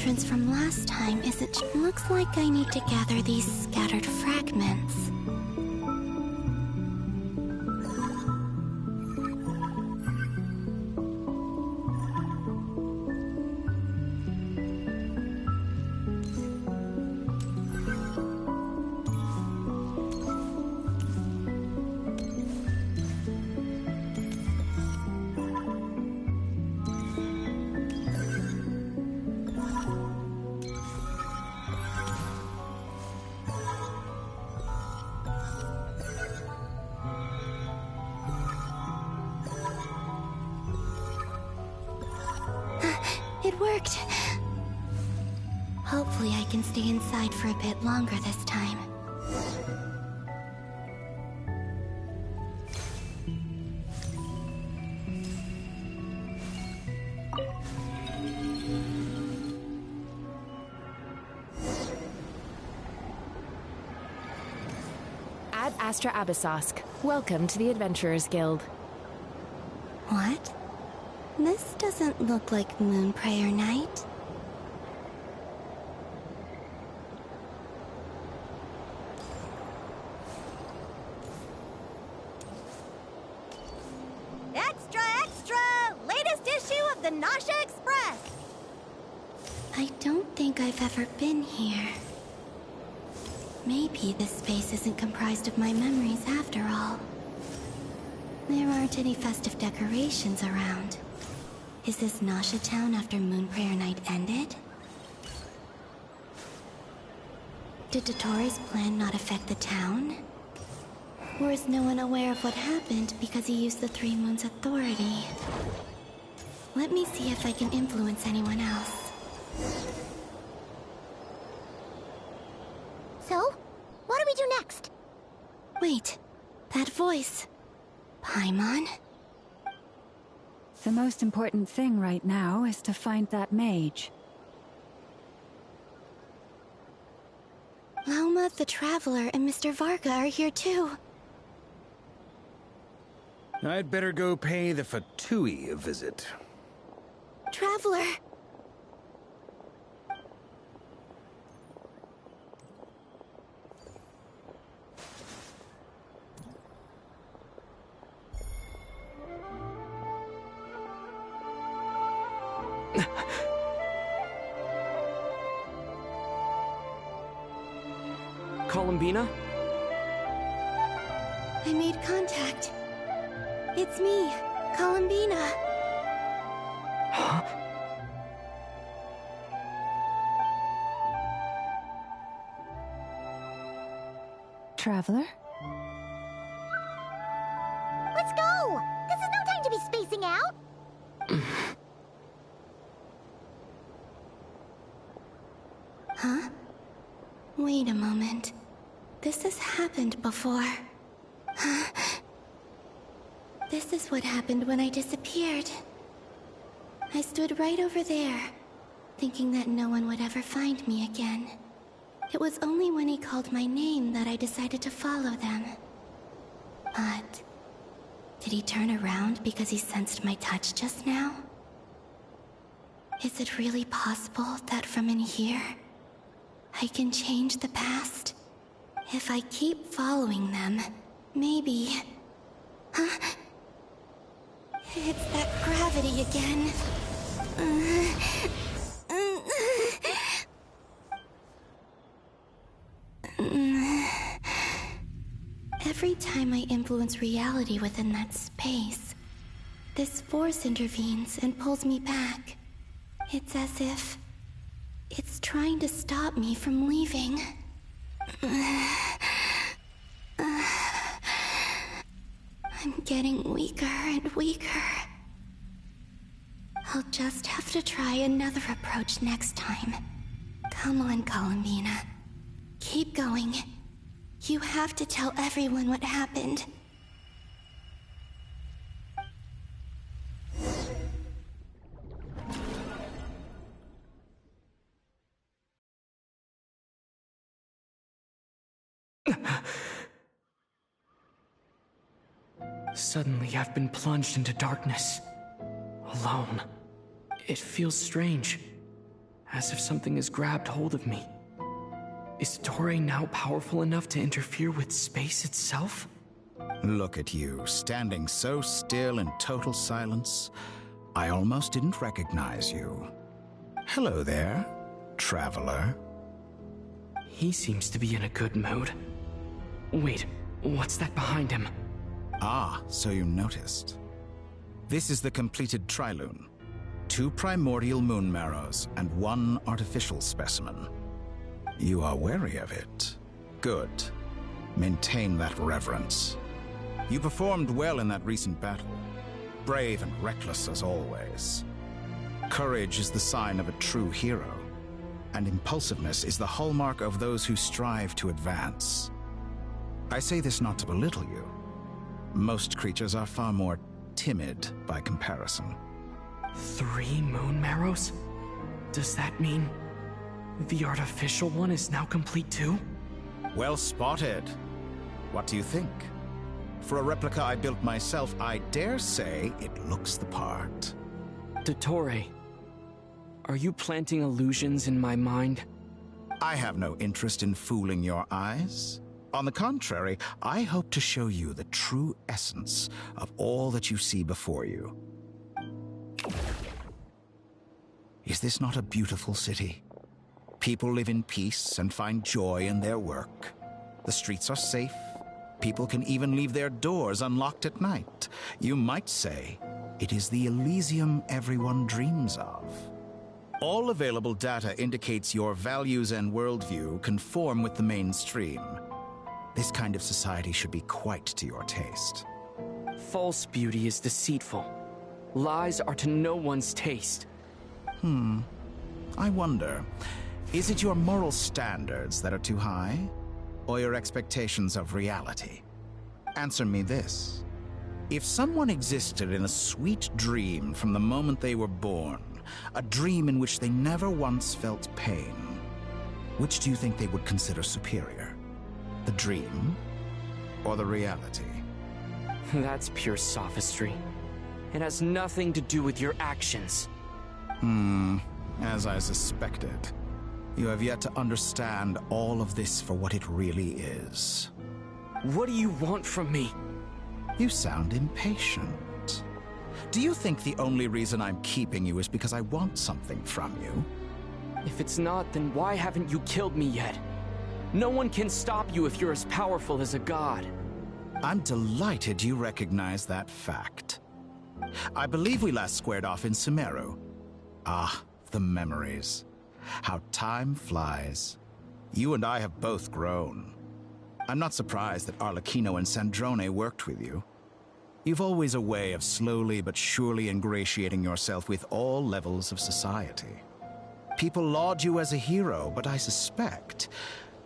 Speaker 14: entrance from last time isn't... Looks like I need to gather these scattered fragments. It worked. Hopefully I can stay inside for a bit longer this time.
Speaker 17: Ad Astra Abyssosk. Welcome to the Adventurers Guild.
Speaker 14: What? This doesn't look like Moon Prayer Night.
Speaker 12: Extra, extra! Latest issue of the Nasha Express!
Speaker 14: I don't think I've ever been here. Maybe this space isn't comprised of my memories after all. There aren't any festive decorations around. Is this Nasha town after Moon Prayer Night ended? Did Dottoro's plan not affect the town? Or is no one aware of what happened because he used the Three Moons' authority? Let me see if I can influence anyone else.
Speaker 12: So, what do we do next?
Speaker 14: Wait, that voice. Paimon?
Speaker 5: The most important thing right now is to find that mage.
Speaker 14: Lauma the Traveler and Mr. Varga are here too.
Speaker 15: I'd better go pay the Fatui a visit.
Speaker 14: Traveler!
Speaker 6: Columbina?
Speaker 14: I made contact. It's me, Columbina.
Speaker 6: Huh?
Speaker 5: Traveler?
Speaker 12: Let's go! This is no time to be spacing out!
Speaker 14: Huh? Wait a moment. This has happened before. Huh? This is what happened when I disappeared. I stood right over there, thinking that no one would ever find me again. It was only when he called my name that I decided to follow them. But... did he turn around because he sensed my touch just now? Is it really possible that from in here, I can change the past? If I keep following them, maybe... Huh? It's that gravity again. Every time I influence reality within that space, this force intervenes and pulls me back. It's as if it's trying to stop me from leaving. I'm getting weaker and weaker. I'll just have to try another approach next time. Come on, Columbina. Keep going. You have to tell everyone what happened.
Speaker 6: Suddenly, I've been plunged into darkness. Alone. It feels strange. as if something has grabbed hold of me. Is Toray now powerful enough to interfere with space itself?
Speaker 7: Look at you, standing so still in total silence. I almost didn't recognize you. Hello there, traveler.
Speaker 6: He seems to be in a good mood. Wait, what's that behind him?
Speaker 7: Ah, so you noticed. This is the completed Trilune. 2 primordial moon marrows and 1 artificial specimen. You are wary of it. Good. Maintain that reverence. You performed well in that recent battle. Brave and reckless as always. Courage is the sign of a true hero, and impulsiveness is the hallmark of those who strive to advance. I say this not to belittle you. Most creatures are far more timid by comparison.
Speaker 6: 3 moon marrows? Does that mean the artificial one is now complete too?
Speaker 7: Well spotted. What do you think? For a replica I built myself, I dare say it looks the part.
Speaker 6: Dottore, are you planting illusions in my mind?
Speaker 7: I have no interest in fooling your eyes. On the contrary, I hope to show you the true essence of all that you see before you. Is this not a beautiful city? People live in peace and find joy in their work. The streets are safe. People can even leave their doors unlocked at night. You might say it is the Elysium everyone dreams of. All available data indicates your values and worldview conform with the mainstream. This kind of society should be quite to your taste.
Speaker 6: False beauty is deceitful. Lies are to no one's taste.
Speaker 7: I wonder, is it your moral standards that are too high? Or your expectations of reality? Answer me this. If someone existed in a sweet dream from the moment they were born, a dream in which they never once felt pain, which do you think they would consider superior? The dream or the reality?
Speaker 6: That's pure sophistry. It has nothing to do with your actions.
Speaker 7: As I suspected. You have yet to understand all of this for what it really is.
Speaker 6: What do you want from me?
Speaker 7: You sound impatient. Do you think the only reason I'm keeping you is because I want something from you?
Speaker 6: If it's not, then why haven't you killed me yet? No one can stop you if you're as powerful as a god.
Speaker 7: I'm delighted you recognize that fact. I believe we last squared off in Sumeru. Ah, the memories. How time flies. You and I have both grown. I'm not surprised that Arlecchino and Sandrone worked with you. You've always a way of slowly but surely ingratiating yourself with all levels of society. People laud you as a hero, but I suspect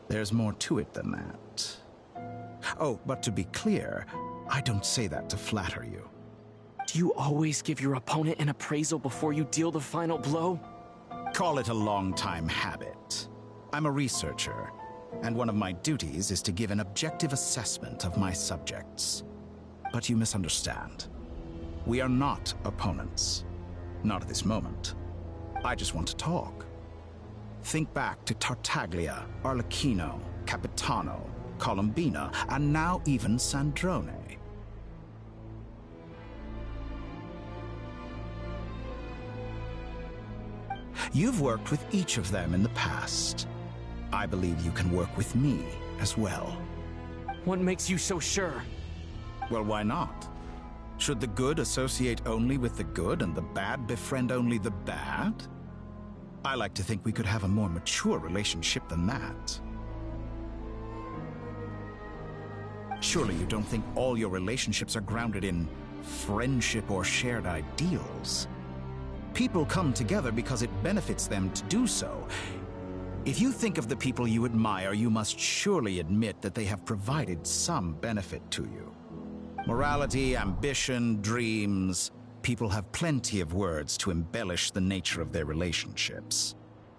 Speaker 7: there's more to it than that. Oh, but to be clear, I don't say that to flatter you.
Speaker 6: Do you always give your opponent an appraisal before you deal the final blow?
Speaker 7: Call it a long-time habit. I'm a researcher, and one of my duties is to give an objective assessment of my subjects. But you misunderstand. We are not opponents. Not at this moment. I just want to talk. Think back to Tartaglia, Arlecchino, Capitano, Columbina, and now even Sandrone. You've worked with each of them in the past. I believe you can work with me as well.
Speaker 6: What makes you so sure?
Speaker 7: Well, why not? Should the good associate only with the good and the bad befriend only the bad? I like to think we could have a more mature relationship than that. Surely you don't think all your relationships are grounded in friendship or shared ideals? People come together because it benefits them to do so. If you think of the people you admire, you must surely admit that they have provided some benefit to you. Morality, ambition, dreams. People have plenty of words to embellish the nature of their relationships.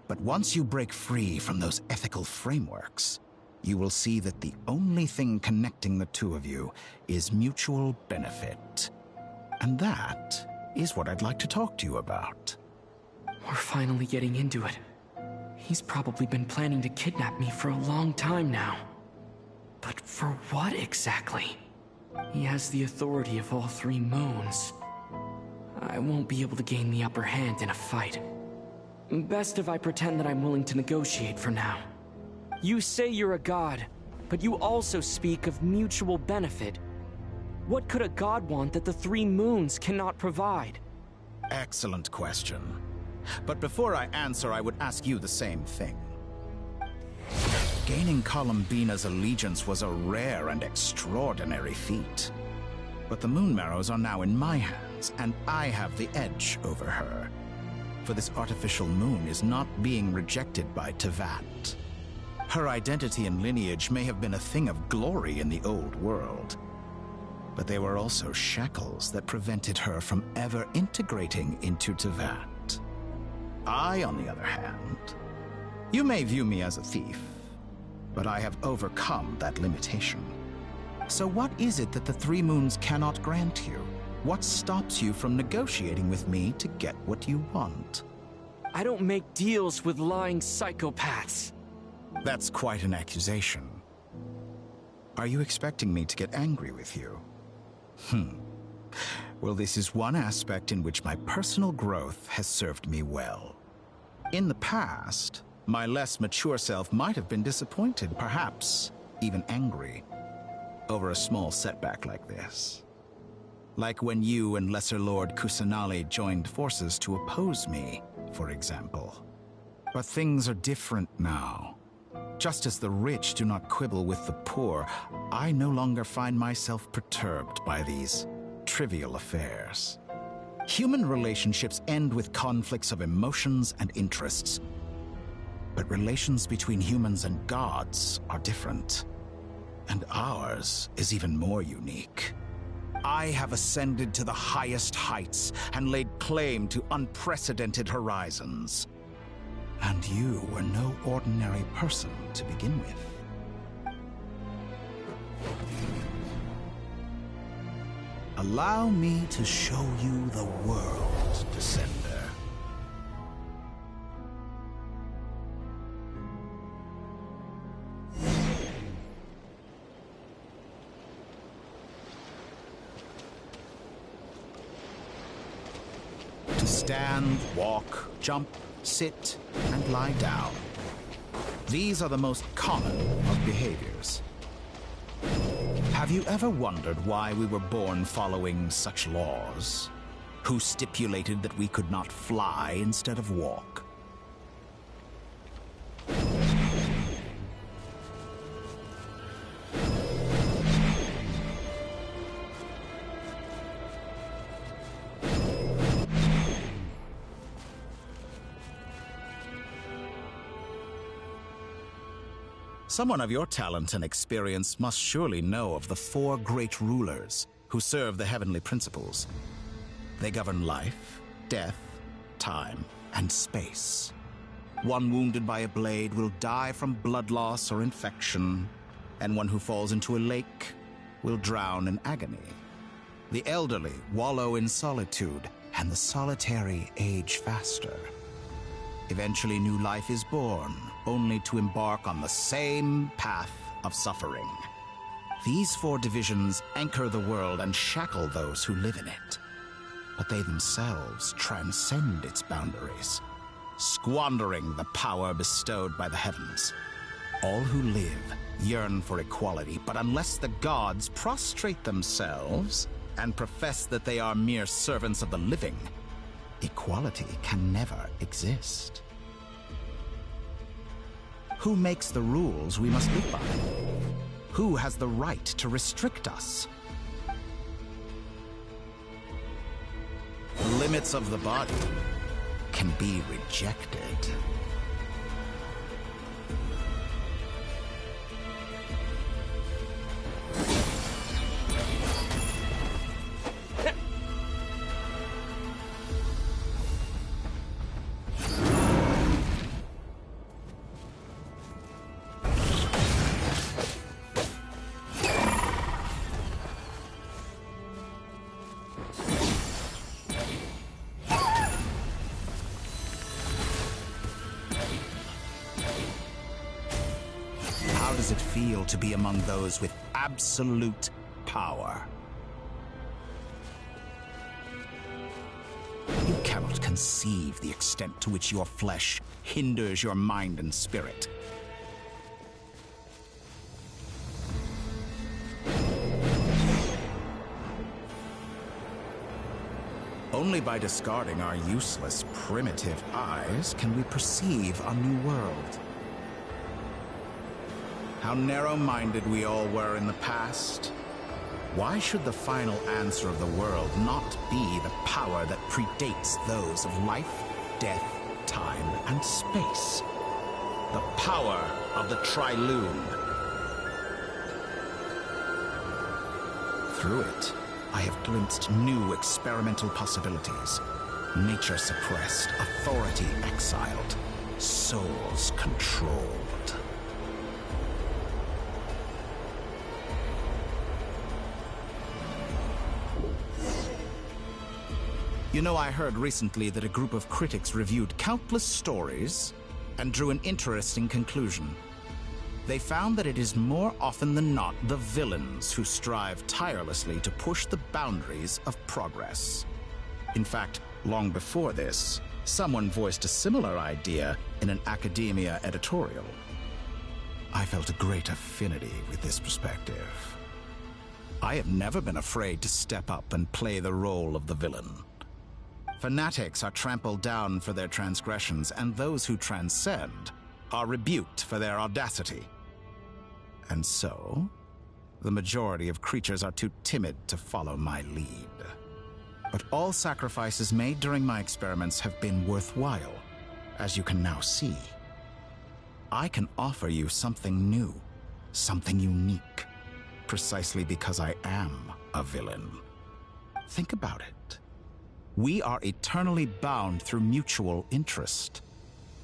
Speaker 7: But once you break free from those ethical frameworks, you will see that the only thing connecting the two of you is mutual benefit. And that is what I'd like to talk to you about.
Speaker 6: We're finally getting into it. He's probably been planning to kidnap me for a long time now. But for what exactly? He has the authority of all 3 moons. I won't be able to gain the upper hand in a fight. Best if I pretend that I'm willing to negotiate for now. You say you're a god, but you also speak of mutual benefit. What could a god want that the 3 moons cannot provide?
Speaker 7: Excellent question. But before I answer, I would ask you the same thing. Gaining Columbina's allegiance was a rare and extraordinary feat. But the Moon Marrows are now in my hands, and I have the edge over her. For this artificial moon is not being rejected by Tevat. Her identity and lineage may have been a thing of glory in the old world, but they were also shackles that prevented her from ever integrating into Tevat. I, on the other hand, you may view me as a thief, but I have overcome that limitation. So what is it that the 3 moons cannot grant you? What stops you from negotiating with me to get what you want?
Speaker 6: I don't make deals with lying psychopaths.
Speaker 7: That's quite an accusation. Are you expecting me to get angry with you? Well, this is one aspect in which my personal growth has served me well. In the past, my less mature self might have been disappointed, perhaps even angry, over a small setback like this. Like when you and Lesser Lord Kusanali joined forces to oppose me, for example. But things are different now. Just as the rich do not quibble with the poor, I no longer find myself perturbed by these trivial affairs. Human relationships end with conflicts of emotions and interests. But relations between humans and gods are different. And ours is even more unique. I have ascended to the highest heights and laid claim to unprecedented horizons. And you were no ordinary person to begin with. Allow me to show you the world, Descender. To stand, walk, jump, sit, and lie down. These are the most common of behaviors. Have you ever wondered why we were born following such laws? Who stipulated that we could not fly instead of walk? Someone of your talent and experience must surely know of the 4 great rulers who serve the heavenly principles. They govern life, death, time, and space. One wounded by a blade will die from blood loss or infection, and one who falls into a lake will drown in agony. The elderly wallow in solitude, and the solitary age faster. Eventually, new life is born, only to embark on the same path of suffering. These 4 divisions anchor the world and shackle those who live in it. But they themselves transcend its boundaries, squandering the power bestowed by the heavens. All who live yearn for equality, but unless the gods prostrate themselves and profess that they are mere servants of the living, equality can never exist. Who makes the rules we must live by? Who has the right to restrict us? The limits of the body can be rejected. feel to be among those with absolute power? You cannot conceive the extent to which your flesh hinders your mind and spirit. Only by discarding our useless, primitive eyes can we perceive a new world. How narrow-minded we all were in the past. Why should the final answer of the world not be the power that predates those of life, death, time, and space? The power of the Triloon. Through it, I have glimpsed new experimental possibilities. Nature suppressed, authority exiled, souls controlled. You know, I heard recently that a group of critics reviewed countless stories and drew an interesting conclusion. They found that it is more often than not the villains who strive tirelessly to push the boundaries of progress. In fact, long before this, someone voiced a similar idea in an academia editorial. I felt a great affinity with this perspective. I have never been afraid to step up and play the role of the villain. Fanatics are trampled down for their transgressions, and those who transcend are rebuked for their audacity. And so, the majority of creatures are too timid to follow my lead. But all sacrifices made during my experiments have been worthwhile, as you can now see. I can offer you something new, something unique, precisely because I am a villain. Think about it. We are eternally bound through mutual interest.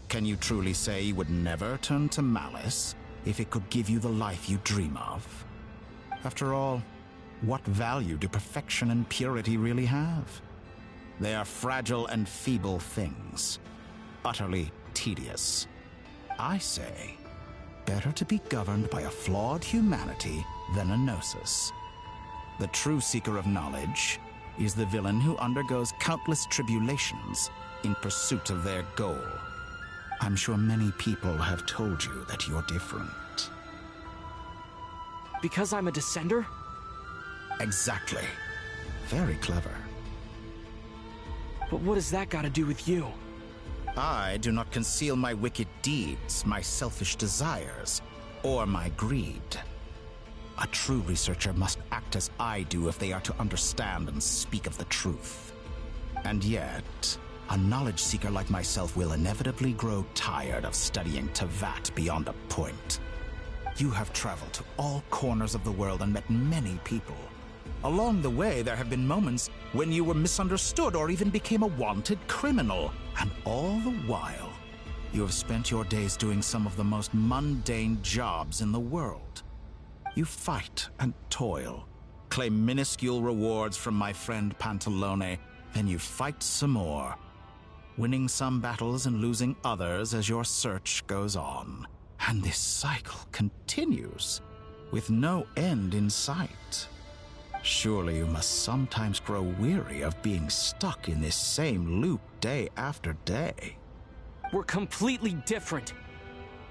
Speaker 7: Can you truly say you would never turn to malice if it could give you the life you dream of? After all, what value do perfection and purity really have? They are fragile and feeble things, utterly tedious. I say, better to be governed by a flawed humanity than a gnosis. The true seeker of knowledge is the villain who undergoes countless tribulations in pursuit of their goal. I'm sure many people have told you that you're different.
Speaker 6: Because I'm a descender?
Speaker 7: Exactly. Very clever.
Speaker 6: But what does that got to do with you?
Speaker 7: I do not conceal my wicked deeds, my selfish desires, or my greed. A true researcher must act as I do if they are to understand and speak of the truth. And yet, a knowledge seeker like myself will inevitably grow tired of studying Tevat beyond a point. You have traveled to all corners of the world and met many people. Along the way, there have been moments when you were misunderstood or even became a wanted criminal. And all the while, you have spent your days doing some of the most mundane jobs in the world. You fight and toil, claim minuscule rewards from my friend Pantalone, then you fight some more, winning some battles and losing others as your search goes on. And this cycle continues, with no end in sight. Surely you must sometimes grow weary of being stuck in this same loop day after day.
Speaker 6: We're completely different.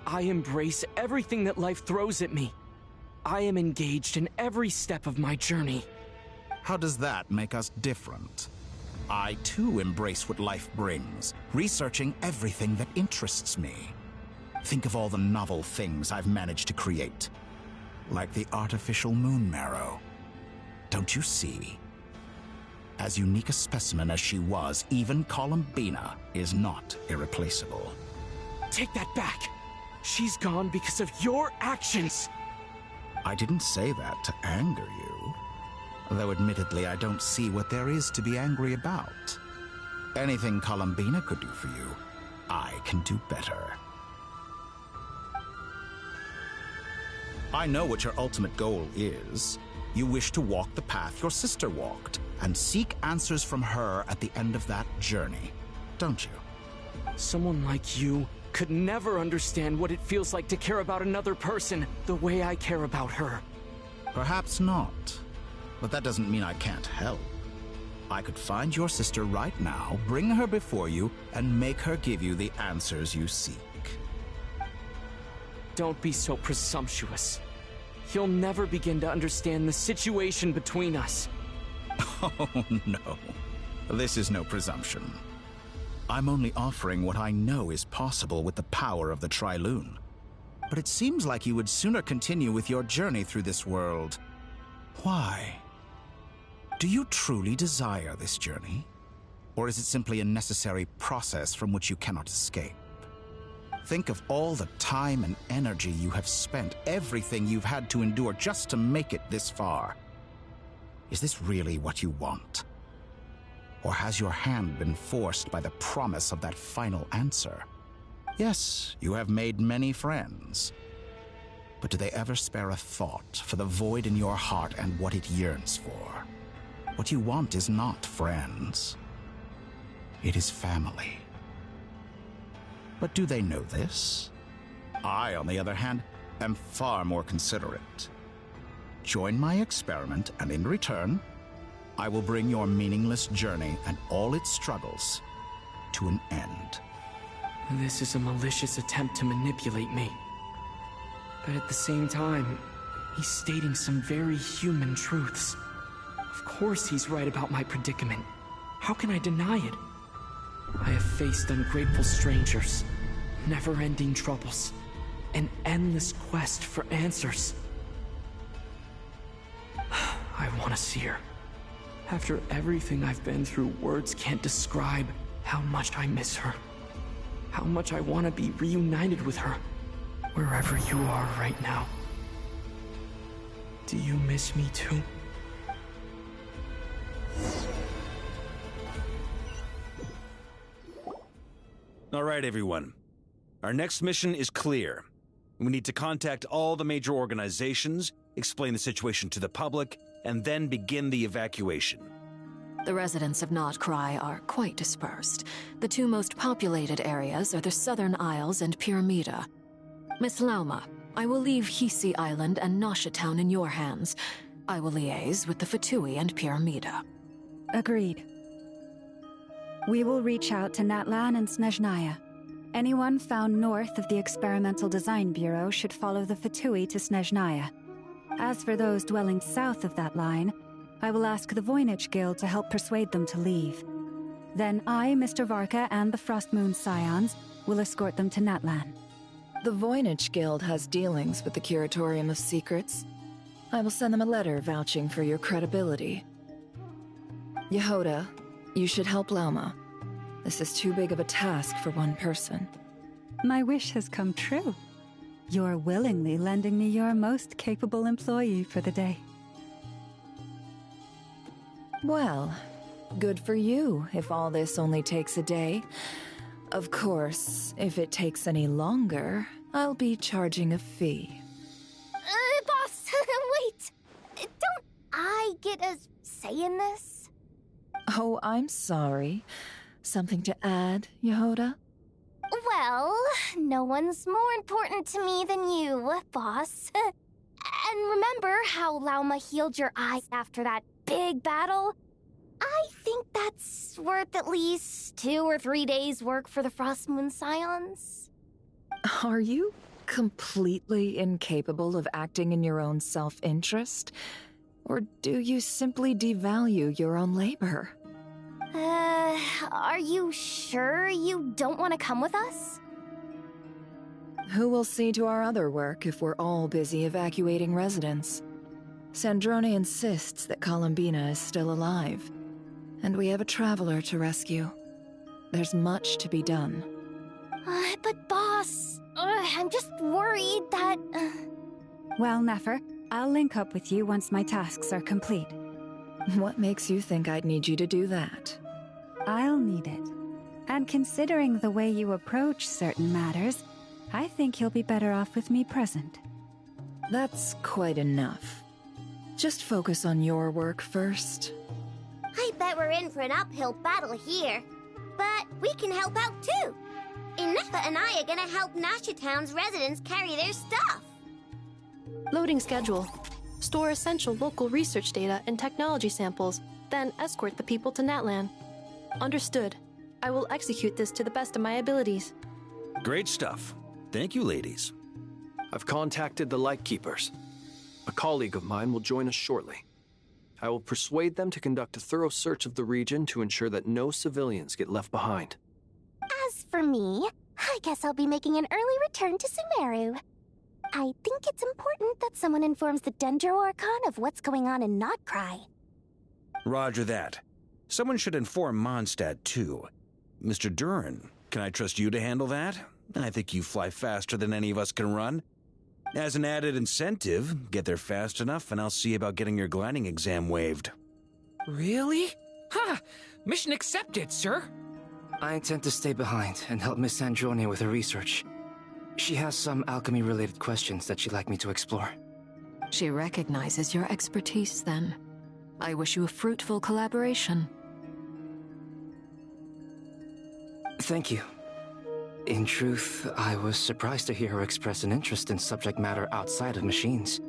Speaker 6: I embrace everything that life throws at me. I am engaged in every step of my journey.
Speaker 7: How does that make us different? I too embrace what life brings, researching everything that interests me. Think of all the novel things I've managed to create, like the artificial moon marrow. Don't you see? As unique a specimen as she was, even Columbina is not irreplaceable.
Speaker 6: Take that back! She's gone because of your actions!
Speaker 7: I didn't say that to anger you. Though admittedly, I don't see what there is to be angry about. Anything Columbina could do for you, I can do better. I know what your ultimate goal is. You wish to walk the path your sister walked, and seek answers from her at the end of that journey, don't you?
Speaker 6: Someone like you could never understand what it feels like to care about another person the way I care about her.
Speaker 7: Perhaps not. But that doesn't mean I can't help. I could find your sister right now, bring her before you, and make her give you the answers you seek.
Speaker 6: Don't be so presumptuous. You'll never begin to understand the situation between us.
Speaker 7: Oh, no. This is no presumption. I'm only offering what I know is possible with the power of the Trilune. But it seems like you would sooner continue with your journey through this world. Why? Do you truly desire this journey? Or is it simply a necessary process from which you cannot escape? Think of all the time and energy you have spent, everything you've had to endure just to make it this far. Is this really what you want? Or has your hand been forced by the promise of that final answer? Yes, you have made many friends. But do they ever spare a thought for the void in your heart and what it yearns for? What you want is not friends. It is family. But do they know this? I, on the other hand, am far more considerate. Join my experiment, and in return, I will bring your meaningless journey and all its struggles to an end.
Speaker 6: This is a malicious attempt to manipulate me. But at the same time, he's stating some very human truths. Of course he's right about my predicament. How can I deny it? I have faced ungrateful strangers, never-ending troubles, an endless quest for answers. I want to see her. After everything I've been through, words can't describe how much I miss her. How much I want to be reunited with her, wherever you are right now. Do you miss me too?
Speaker 15: All right, everyone. Our next mission is clear. We need to contact all the major organizations, explain the situation to the public, and then begin the evacuation.
Speaker 8: The residents of Not Cry are quite dispersed. The two most populated areas are the Southern Isles and Pyramida. Miss Lauma, I will leave Hisi Island and Nasha Town in your hands. I will liaise with the Fatui and Pyramida.
Speaker 5: Agreed. We will reach out to Natlan and Snezhnaya. Anyone found north of the Experimental Design Bureau should follow the Fatui to Snezhnaya. As for those dwelling south of that line, I will ask the Voynich Guild to help persuade them to leave. Then I, Mr. Varka, and the Frostmoon Scions will escort them to Natlan.
Speaker 2: The Voynich Guild has dealings with the Curatorium of Secrets. I will send them a letter vouching for your credibility. Yehoda, you should help Lauma. This is too big of a task for one person.
Speaker 5: My wish has come true. You're willingly lending me your most capable employee for the day.
Speaker 2: Well, good for you if all this only takes a day. Of course, if it takes any longer, I'll be charging a fee.
Speaker 12: Boss, wait! Don't I get a say in this?
Speaker 2: Oh, I'm sorry. Something to add, Yehoda?
Speaker 12: Well, no one's more important to me than you, boss. And remember how Lauma healed your eyes after that big battle? I think that's worth at least 2 or 3 days' work for the Frostmoon Scions.
Speaker 2: Are you completely incapable of acting in your own self-interest? Or do you simply devalue your own labor?
Speaker 12: Are you sure you don't want to come with us?
Speaker 2: Who will see to our other work if we're all busy evacuating residents? Sandrone insists that Columbina is still alive, and we have a traveler to rescue. There's much to be done.
Speaker 12: But boss, I'm just worried that...
Speaker 5: Well, Nefer, I'll link up with you once my tasks are complete.
Speaker 2: What makes you think I'd need you to do that?
Speaker 5: I'll need it. And considering the way you approach certain matters, I think you'll be better off with me present.
Speaker 2: That's quite enough. Just focus on your work first.
Speaker 12: I bet we're in for an uphill battle here. But we can help out too. Inepha and I are gonna help Nasha Town's residents carry their stuff.
Speaker 18: Loading schedule. Store essential local research data and technology samples, then escort the people to Natlan. Understood. I will execute this to the best of my abilities.
Speaker 15: Great stuff. Thank you, ladies.
Speaker 4: I've contacted the Lightkeepers. A colleague of mine will join us shortly. I will persuade them to conduct a thorough search of the region to ensure that no civilians get left behind.
Speaker 12: As for me, I guess I'll be making an early return to Sumeru. I think it's important that someone informs the Dendro Archon of what's going on in Notcry.
Speaker 15: Roger that. Someone should inform Mondstadt, too. Mr. Duran, can I trust you to handle that? I think you fly faster than any of us can run. As an added incentive, get there fast enough and I'll see about getting your gliding exam waived.
Speaker 16: Really? Ha! Mission accepted, sir.
Speaker 19: I intend to stay behind and help Miss Sandrone with her research. She has some alchemy-related questions that she'd like me to explore.
Speaker 8: She recognizes your expertise, then. I wish you a fruitful collaboration.
Speaker 19: Thank you. In truth, I was surprised to hear her express an interest in subject matter outside of machines.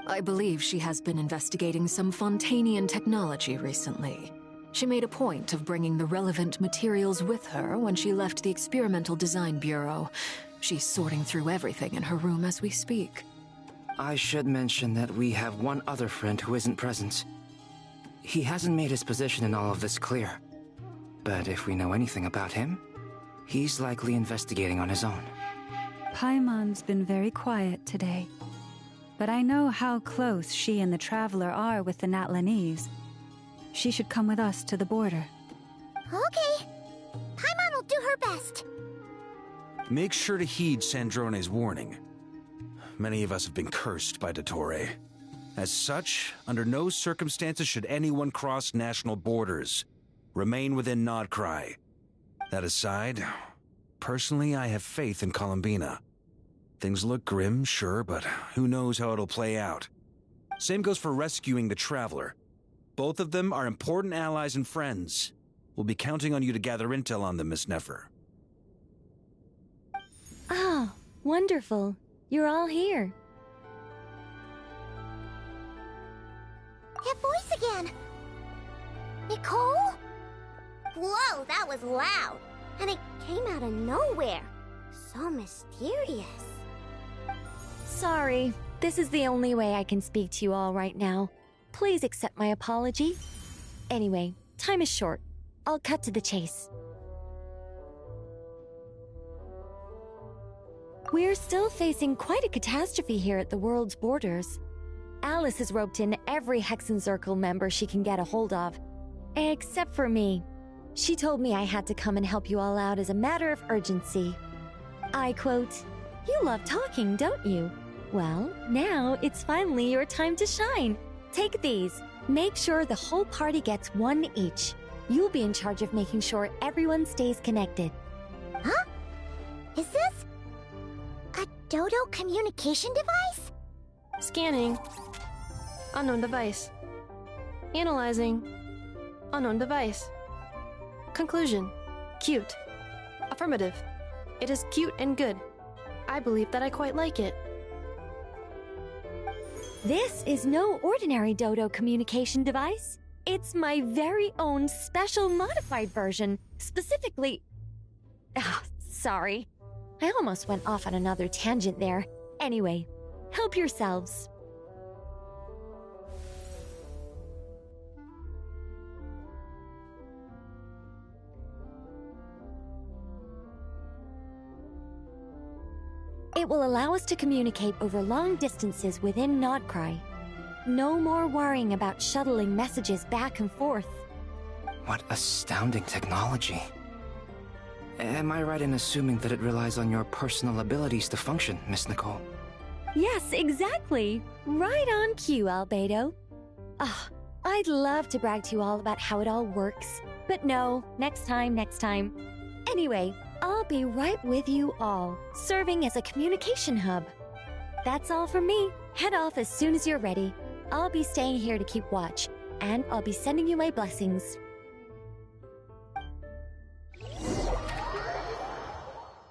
Speaker 8: I believe she has been investigating some Fontanian technology recently. She made a point of bringing the relevant materials with her when she left the Experimental Design Bureau. She's sorting through everything in her room as we speak.
Speaker 19: I should mention that we have one other friend who isn't present. He hasn't made his position in all of this clear. But if we know anything about him, he's likely investigating on his own.
Speaker 5: Paimon's been very quiet today. But I know how close she and the Traveler are with the Natlanese. She should come with us to the border.
Speaker 12: Okay. Paimon will do her best.
Speaker 15: Make sure to heed Sandrone's warning. Many of us have been cursed by Dottore. As such, under no circumstances should anyone cross national borders. Remain within Notcry. That aside, personally I have faith in Columbina. Things look grim, sure, but who knows how it'll play out. Same goes for rescuing the Traveler. Both of them are important allies and friends. We'll be counting on you to gather intel on them, Miss Nefer.
Speaker 1: Oh, wonderful. You're all here.
Speaker 12: That voice again! Nicole? Whoa, that was loud! And it came out of nowhere. So mysterious.
Speaker 1: Sorry, this is the only way I can speak to you all right now. Please accept my apology. Anyway, time is short. I'll cut to the chase. We're still facing quite a catastrophe here at the world's borders. Alice has roped in every Hexenzirkel member she can get a hold of. Except for me. She told me I had to come and help you all out as a matter of urgency. I quote, "You love talking, don't you? Well, now it's finally your time to shine. Take these. Make sure the whole party gets one each. You'll be in charge of making sure everyone stays connected."
Speaker 12: Huh? Is this a Dodo communication device?
Speaker 18: Scanning. Unknown device. Analyzing. Unknown device. Conclusion. Cute. Affirmative. It is cute and good. I believe that I quite like it.
Speaker 1: This is no ordinary Dodo communication device. It's my very own special modified version, specifically... sorry. I almost went off on another tangent there. Anyway, help yourselves. It will allow us to communicate over long distances within Notcry. No more worrying about shuttling messages back and forth.
Speaker 19: What astounding technology. Am I right in assuming that it relies on your personal abilities to function, Miss Nicole?
Speaker 1: Yes, exactly. Right on cue, Albedo. I'd love to brag to you all about how it all works. But no, next time. Anyway, I'll be right with you all, serving as a communication hub. That's all from me. Head off as soon as you're ready. I'll be staying here to keep watch, and I'll be sending you my blessings. 。 .
Speaker 12: 「 . 。 . 。 . 。 . 」 . 。 . 」 . 」 . 」 . 」 . 」 . 」 . 」 . 」 . 」 . 」 . 」 . 」 . 」 . 」 . 」 . 」 . 」
Speaker 19: . 」 . 」 .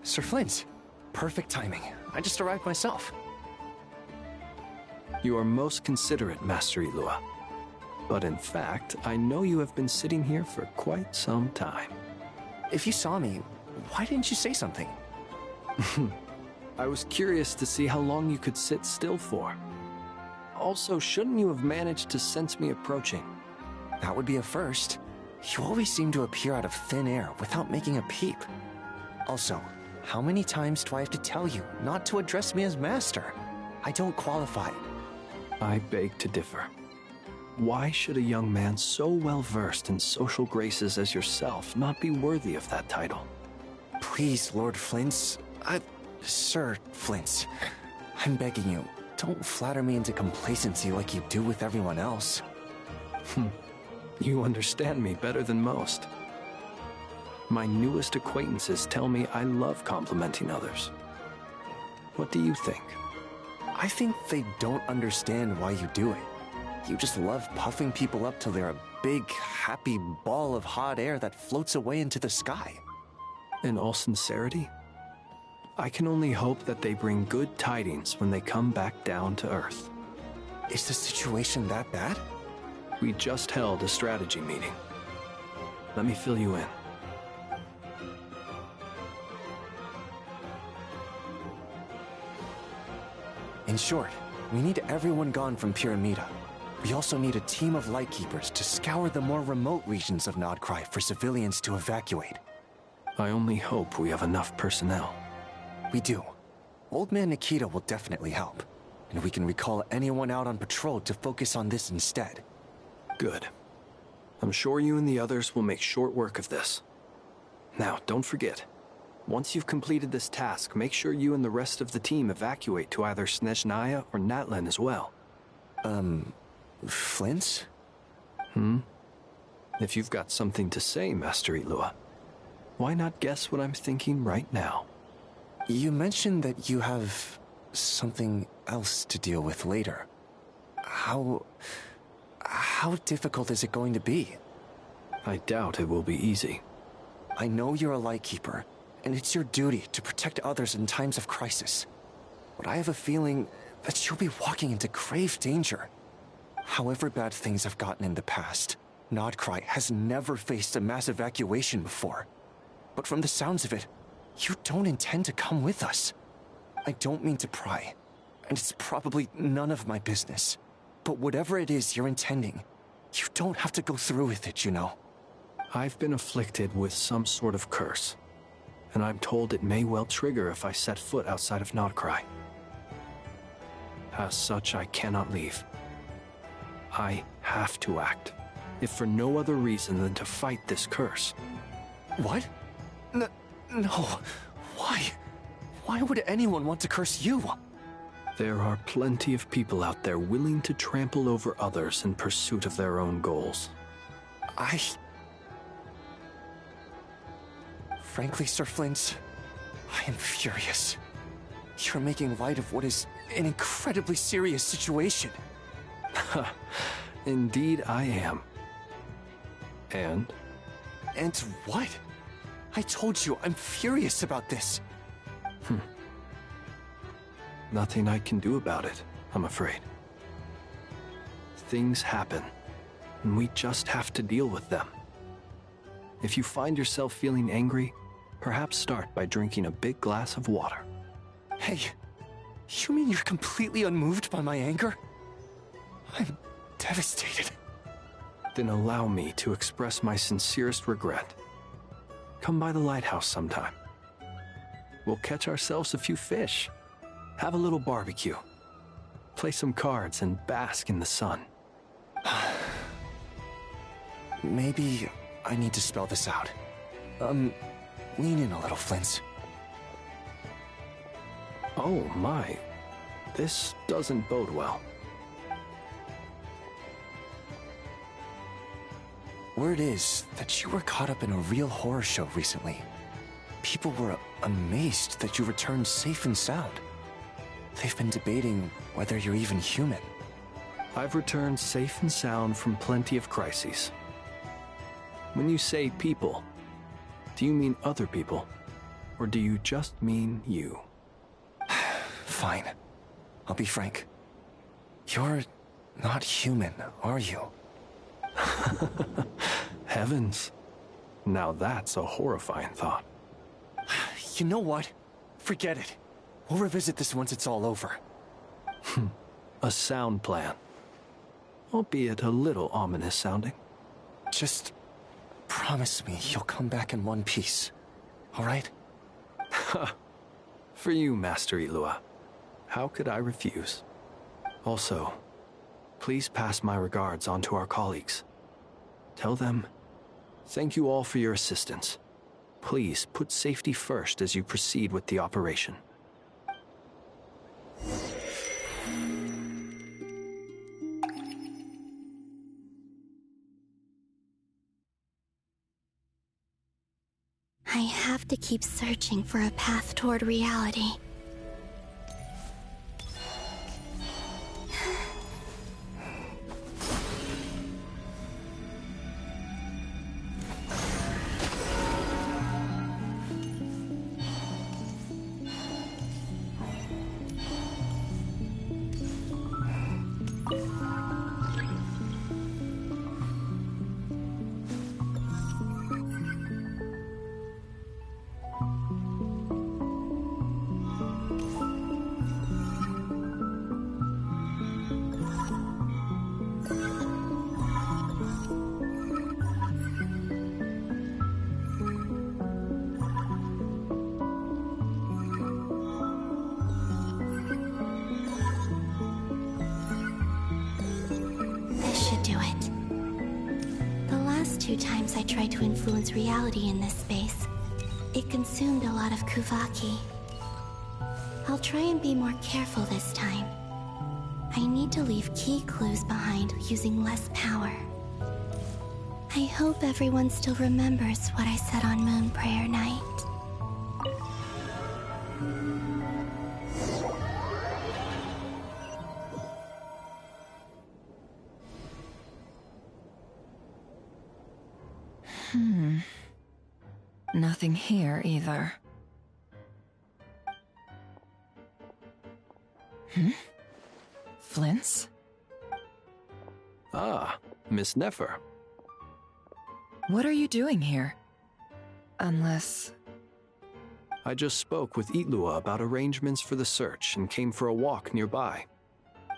Speaker 20: Sir Flint, perfect timing. I just arrived myself.
Speaker 4: You are most considerate, Master Ilua. But in fact, I know you have been sitting here for quite some time.
Speaker 20: If you saw me, why didn't you say something?
Speaker 4: I was curious to see how long you could sit still for. Also, shouldn't you have managed to sense me approaching?
Speaker 20: That would be a first. You always seem to appear out of thin air without making a peep. Also, how many times do I have to tell you not to address me as master? I don't qualify.
Speaker 4: I beg to differ. Why should a young man so well versed in social graces as yourself not be worthy of that title?
Speaker 20: Please, Lord Flint. Sir Flint. I'm begging you, don't flatter me into complacency like you do with everyone else.
Speaker 4: You understand me better than most. My newest acquaintances tell me I love complimenting others. What do you think?
Speaker 20: I think they don't understand why you do it. You just love puffing people up till they're a big, happy ball of hot air that floats away into the sky.
Speaker 4: In all sincerity, I can only hope that they bring good tidings when they come back down to Earth.
Speaker 20: Is the situation that bad?
Speaker 4: We just held a strategy meeting. Let me fill you in.
Speaker 20: In short, we need everyone gone from Pyramida. We also need a team of Lightkeepers to scour the more remote regions of Nodcry for civilians to evacuate.
Speaker 4: I only hope we have enough personnel.
Speaker 20: We do. Old Man Nikita will definitely help, and we can recall anyone out on patrol to focus on this instead.
Speaker 4: Good. I'm sure you and the others will make short work of this. Now, don't forget, once you've completed this task, make sure you and the rest of the team evacuate to either Snezhnaya or Natlan as well.
Speaker 20: Flint?
Speaker 4: If you've got something to say, Master Ilua, why not guess what I'm thinking right now?
Speaker 20: You mentioned that you have something else to deal with later. How difficult is it going to be?
Speaker 4: I doubt it will be easy.
Speaker 20: I know you're a Lightkeeper, and it's your duty to protect others in times of crisis. But I have a feeling that you'll be walking into grave danger. However bad things have gotten in the past, Nodcry has never faced a mass evacuation before. But from the sounds of it, you don't intend to come with us. I don't mean to pry, and it's probably none of my business. But whatever it is you're intending, you don't have to go through with it, you know.
Speaker 4: I've been afflicted with some sort of curse, and I'm told it may well trigger if I set foot outside of Nodcry. As such, I cannot leave. I have to act, if for no other reason than to fight this curse.
Speaker 20: What? No. Why? Why would anyone want to curse you?
Speaker 4: There are plenty of people out there willing to trample over others in pursuit of their own goals.
Speaker 20: Frankly, Sir Flint, I am furious. You're making light of what is an incredibly serious situation.
Speaker 4: Indeed I am. And?
Speaker 20: And what? I told you, I'm furious about this.
Speaker 4: Nothing I can do about it, I'm afraid. Things happen, and we just have to deal with them. If you find yourself feeling angry, perhaps start by drinking a big glass of water.
Speaker 20: Hey, you mean you're completely unmoved by my anger? I'm devastated.
Speaker 4: Then allow me to express my sincerest regret. Come by the lighthouse sometime. We'll catch ourselves a few fish, have a little barbecue, play some cards, and bask in the sun.
Speaker 20: Maybe I need to spell this out. Lean in a little, Flint.
Speaker 4: Oh my, this doesn't bode well.
Speaker 20: Word is that you were caught up in a real horror show recently. People were amazed that you returned safe and sound. They've been debating whether you're even human.
Speaker 4: I've returned safe and sound from plenty of crises. When you say people, do you mean other people? Or do you just mean you?
Speaker 20: Fine. I'll be frank. You're not human, are you?
Speaker 4: Heavens. Now that's a horrifying thought.
Speaker 20: You know what? Forget it. We'll revisit this once it's all over.
Speaker 4: A sound plan. Albeit a little ominous sounding.
Speaker 20: Just promise me you'll come back in one piece, all right?
Speaker 4: For you, Master Ilua. How could I refuse? Also, please pass my regards on to our colleagues. Tell them, thank you all for your assistance. Please put safety first as you proceed with the operation.
Speaker 14: I have to keep searching for a path toward reality. Times I tried to influence reality in this space, it consumed a lot of Kuvaki. I'll try and be more careful this time. I need to leave key clues behind using less power. I hope everyone still remembers what I said on Moon Prayer Night.
Speaker 2: Nothing here either. Flints?
Speaker 4: Ah, Miss Nefer.
Speaker 2: What are you doing here? Unless...
Speaker 4: I just spoke with Itlua about arrangements for the search and came for a walk nearby.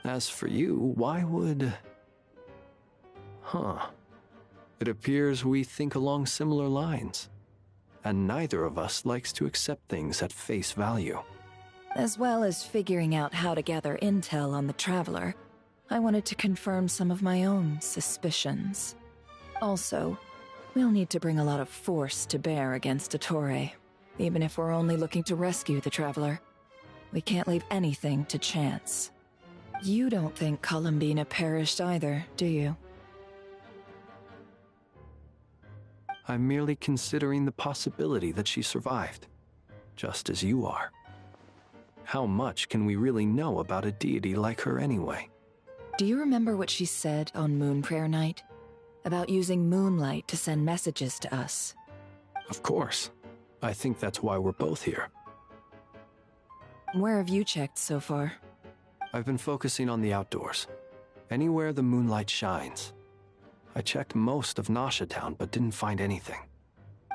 Speaker 4: As for you, why would... It appears we think along similar lines. And neither of us likes to accept things at face value.
Speaker 2: As well as figuring out how to gather intel on the Traveler, I wanted to confirm some of my own suspicions. Also, we'll need to bring a lot of force to bear against Dottore, even if we're only looking to rescue the Traveler. We can't leave anything to chance. You don't think Columbina perished either, do you?
Speaker 4: I'm merely considering the possibility that she survived, just as you are. How much can we really know about a deity like her anyway?
Speaker 2: Do you remember what she said on Moon Prayer Night? About using moonlight to send messages to us?
Speaker 4: Of course. I think that's why we're both here.
Speaker 2: Where have you checked so far?
Speaker 4: I've been focusing on the outdoors. Anywhere the moonlight shines. I checked most of Nasha Town, but didn't find anything.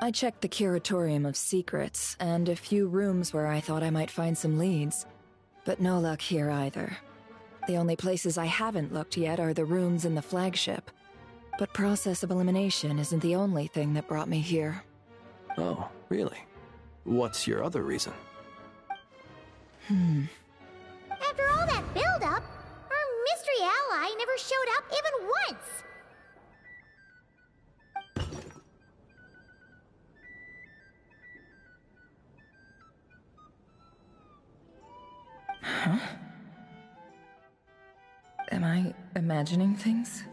Speaker 2: I checked the Curatorium of Secrets, and a few rooms where I thought I might find some leads. But no luck here either. The only places I haven't looked yet are the rooms in the flagship. But process of elimination isn't the only thing that brought me here.
Speaker 4: Oh, really? What's your other reason?
Speaker 12: After all that build-up, our mystery ally never showed up even once!
Speaker 2: Huh? Am I imagining things?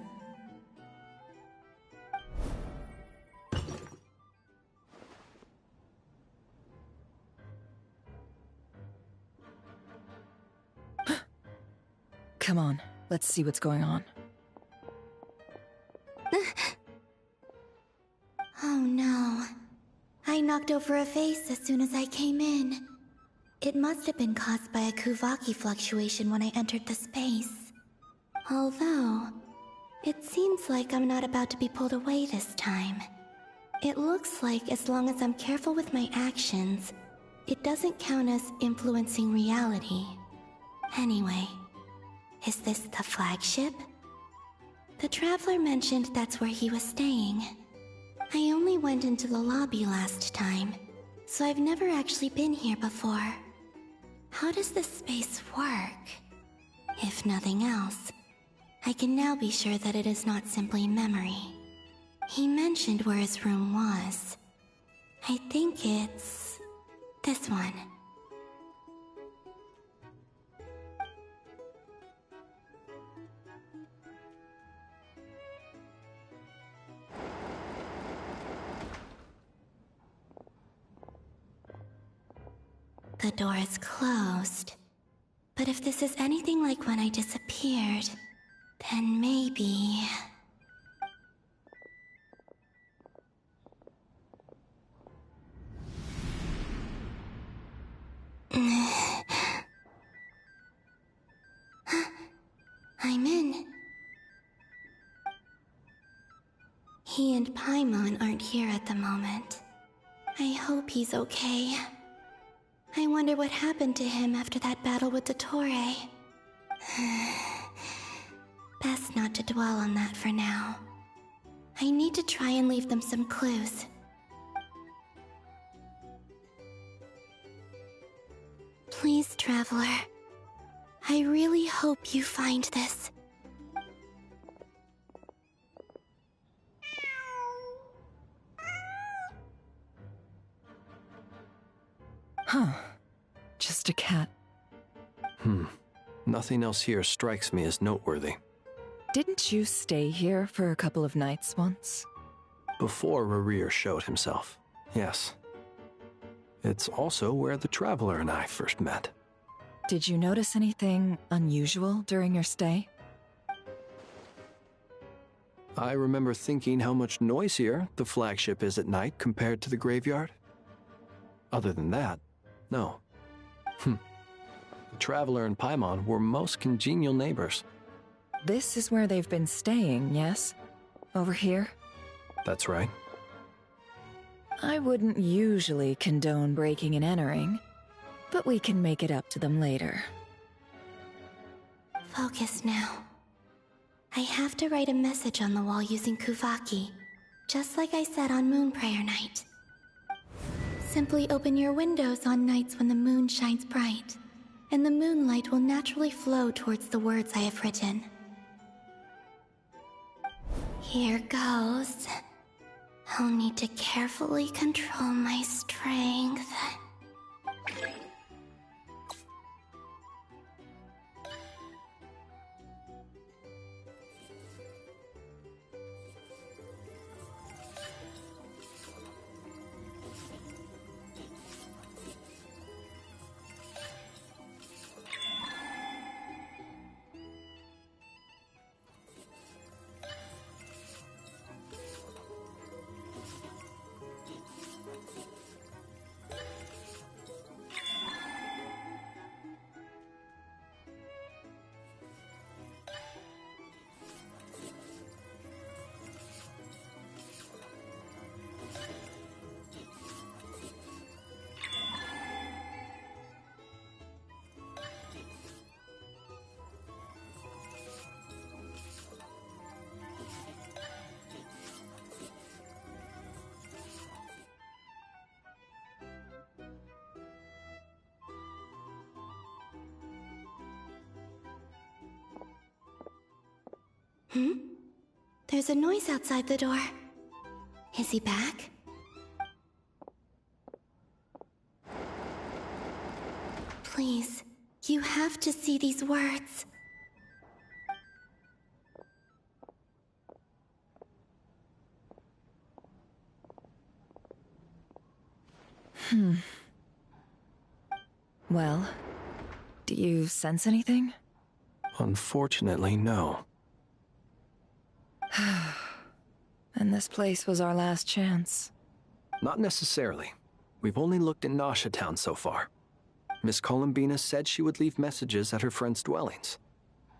Speaker 2: Come on, let's see what's going on.
Speaker 14: Oh no. I I knocked over a vase as soon as I came in. It must have been caused by a Kuvaki fluctuation when I entered the space. Although, it seems like I'm not about to be pulled away this time. It looks like as long as I'm careful with my actions, it doesn't count as influencing reality. Anyway, is this the flagship? The Traveler mentioned that's where he was staying. I only went into the lobby last time, so I've never actually been here before. How does this space work? If nothing else, I can now be sure that it is not simply memory. He mentioned where his room was. I think it's this one. The door is closed. But if this is anything like when I disappeared, then maybe... I'm in. He and Paimon aren't here at the moment. I hope he's okay. I wonder what happened to him after that battle with Dottore. Best not to dwell on that for now. I need to try and leave them some clues. Please, Traveler. I really hope you find this.
Speaker 2: Huh. Just a cat.
Speaker 4: Nothing else here strikes me as noteworthy.
Speaker 2: Didn't you stay here for a couple of nights once?
Speaker 4: Before Rerir showed himself, yes. It's also where the Traveler and I first met.
Speaker 2: Did you notice anything unusual during your stay?
Speaker 4: I remember thinking how much noisier the flagship is at night compared to the graveyard. Other than that, no. The Traveler and Paimon were most congenial neighbors.
Speaker 2: This is where they've been staying, yes? Over here?
Speaker 4: That's right.
Speaker 2: I wouldn't usually condone breaking and entering, but we can make it up to them later.
Speaker 14: Focus now. I have to write a message on the wall using Kuvaki, just like I said on Moon Prayer Night. Simply open your windows on nights when the moon shines bright, and the moonlight will naturally flow towards the words I have written. Here goes. I'll need to carefully control my strength. There's a noise outside the door. Is he back? Please, you have to see these words.
Speaker 2: Well, do you sense anything?
Speaker 4: Unfortunately, no.
Speaker 2: And this place was our last chance.
Speaker 4: Not necessarily. We've only looked in Nasha Town so far. Miss Columbina said she would leave messages at her friends' dwellings.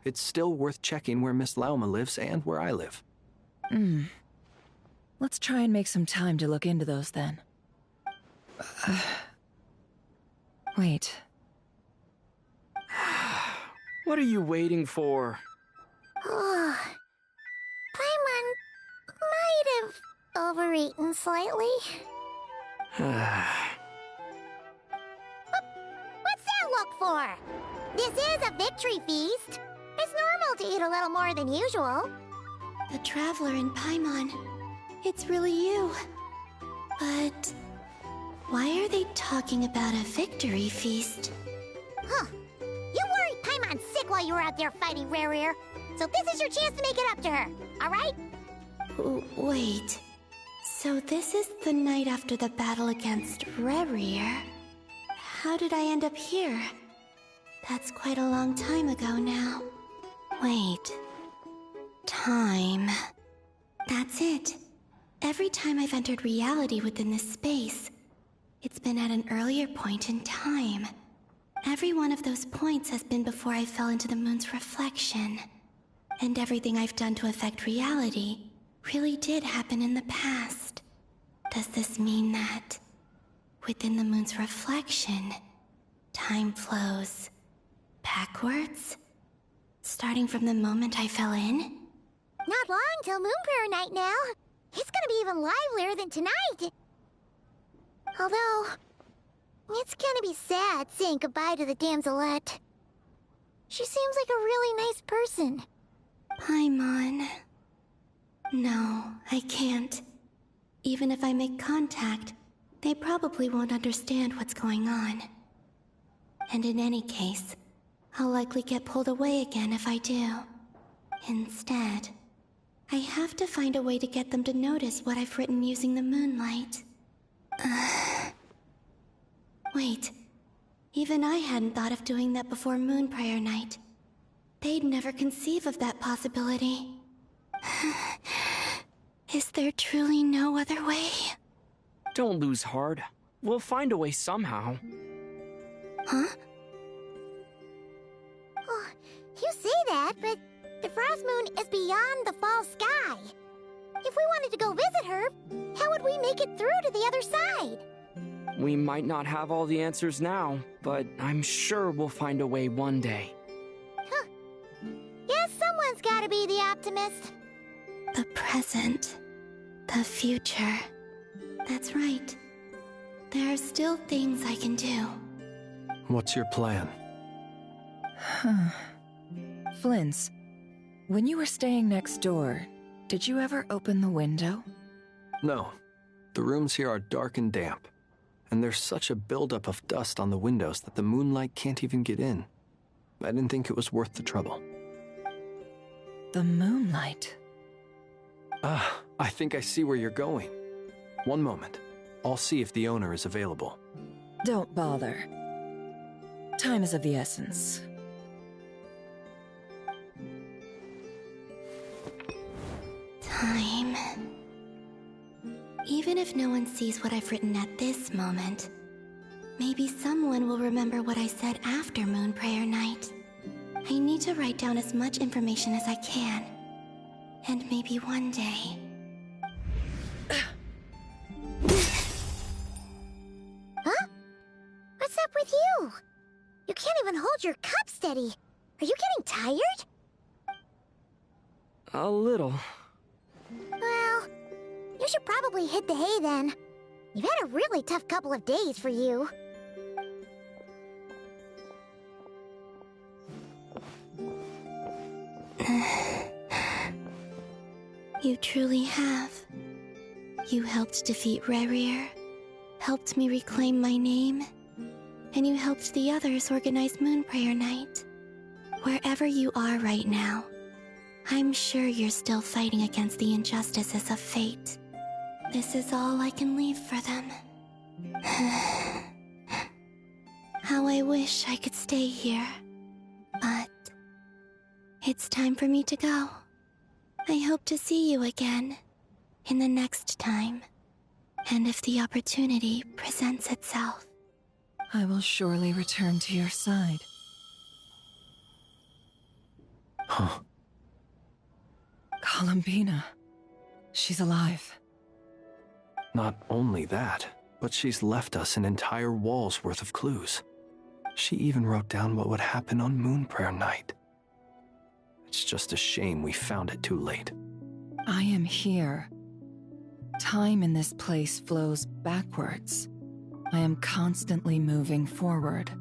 Speaker 4: It's still worth checking where Miss Lauma lives and where I live.
Speaker 2: Let's try and make some time to look into those then. Wait.
Speaker 6: What are you waiting for?
Speaker 12: Oh, Paimon might have overeaten slightly. What's that look for? This is a victory feast. It's normal to eat a little more than usual.
Speaker 14: The Traveler in Paimon. It's really you. But why are they talking about a victory feast?
Speaker 12: Huh. You worried Paimon sick while you were out there fighting Rare, so this is your chance to make it up to her, alright?
Speaker 14: Wait. So this is the night after the battle against Rare. How did I end up here? That's quite a long time ago now. Wait. Time. That's it. Every time I've entered reality within this space, it's been at an earlier point in time. Every one of those points has been before I fell into the moon's reflection. And everything I've done to affect reality really did happen in the past. Does this mean that, within the moon's reflection, time flows backwards? Starting from the moment I fell in?
Speaker 12: Not long till Moon Prayer Night now. It's gonna be even livelier than tonight. Although, it's gonna be sad saying goodbye to the damselette. She seems like a really nice person.
Speaker 14: Paimon. No, I can't. Even if I make contact, they probably won't understand what's going on. And in any case, I'll likely get pulled away again if I do. Instead, I have to find a way to get them to notice what I've written using the moonlight. Wait, even I hadn't thought of doing that before Moon Prayer Night. They'd never conceive of that possibility. Is there truly no other way?
Speaker 6: Don't lose heart. We'll find a way somehow.
Speaker 14: Huh?
Speaker 12: Oh, you say that, but the Frost Moon is beyond the fall sky. If we wanted to go visit her, how would we make it through to the other side?
Speaker 6: We might not have all the answers now, but I'm sure we'll find a way one day.
Speaker 12: Huh. Guess someone's gotta be the optimist.
Speaker 14: The present. The future. That's right. There are still things I can do.
Speaker 4: What's your plan?
Speaker 2: Flint's, when you were staying next door, did you ever open the window?
Speaker 4: No. The rooms here are dark and damp, and there's such a buildup of dust on the windows that the moonlight can't even get in. I didn't think it was worth the trouble.
Speaker 2: The moonlight?
Speaker 4: Ah, I think I see where you're going. One moment. I'll see if the owner is available.
Speaker 2: Don't bother. Time is of the essence.
Speaker 14: Time. Even if no one sees what I've written at this moment, maybe someone will remember what I said after Moon Prayer Night. I need to write down as much information as I can. And maybe one day...
Speaker 12: Huh? What's up with you? You can't even hold your cup steady. Are you getting tired?
Speaker 6: A little.
Speaker 12: Well, you should probably hit the hay then. You've had a really tough couple of days for you.
Speaker 14: You truly have. You helped defeat Rare, helped me reclaim my name, and you helped the others organize Moon Prayer Night. Wherever you are right now, I'm sure you're still fighting against the injustices of fate. This is all I can leave for them. How I wish I could stay here. But it's time for me to go. I hope to see you again in the next time. And if the opportunity presents itself,
Speaker 2: I will surely return to your side.
Speaker 4: Huh.
Speaker 2: Columbina. She's alive.
Speaker 4: Not only that, but she's left us an entire wall's worth of clues. She even wrote down what would happen on Moon Prayer Night. It's just a shame we found it too late.
Speaker 2: I am here. Time in this place flows backwards. I am constantly moving forward.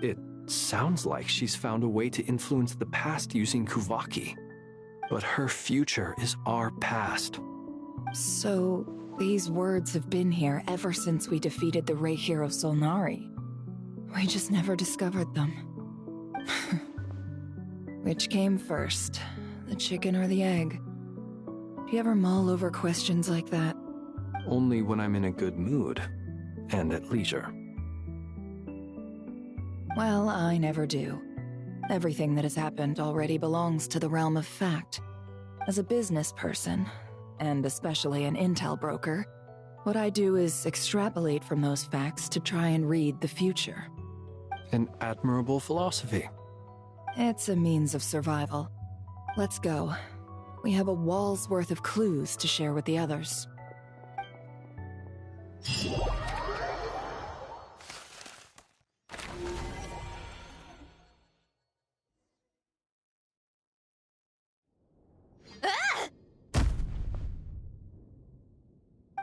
Speaker 4: It sounds like she's found a way to influence the past using Kuvaki. But her future is our past.
Speaker 2: So, these words have been here ever since we defeated the Ray hero Solnari. We just never discovered them. Which came first, the chicken or the egg? Do you ever mull over questions like that?
Speaker 4: Only when I'm in a good mood, and at leisure.
Speaker 2: Well, I never do. Everything that has happened already belongs to the realm of fact. As a business person, and especially an intel broker, what I do is extrapolate from those facts to try and read the future.
Speaker 4: An admirable philosophy.
Speaker 2: It's a means of survival. Let's go. We have a wall's worth of clues to share with the others.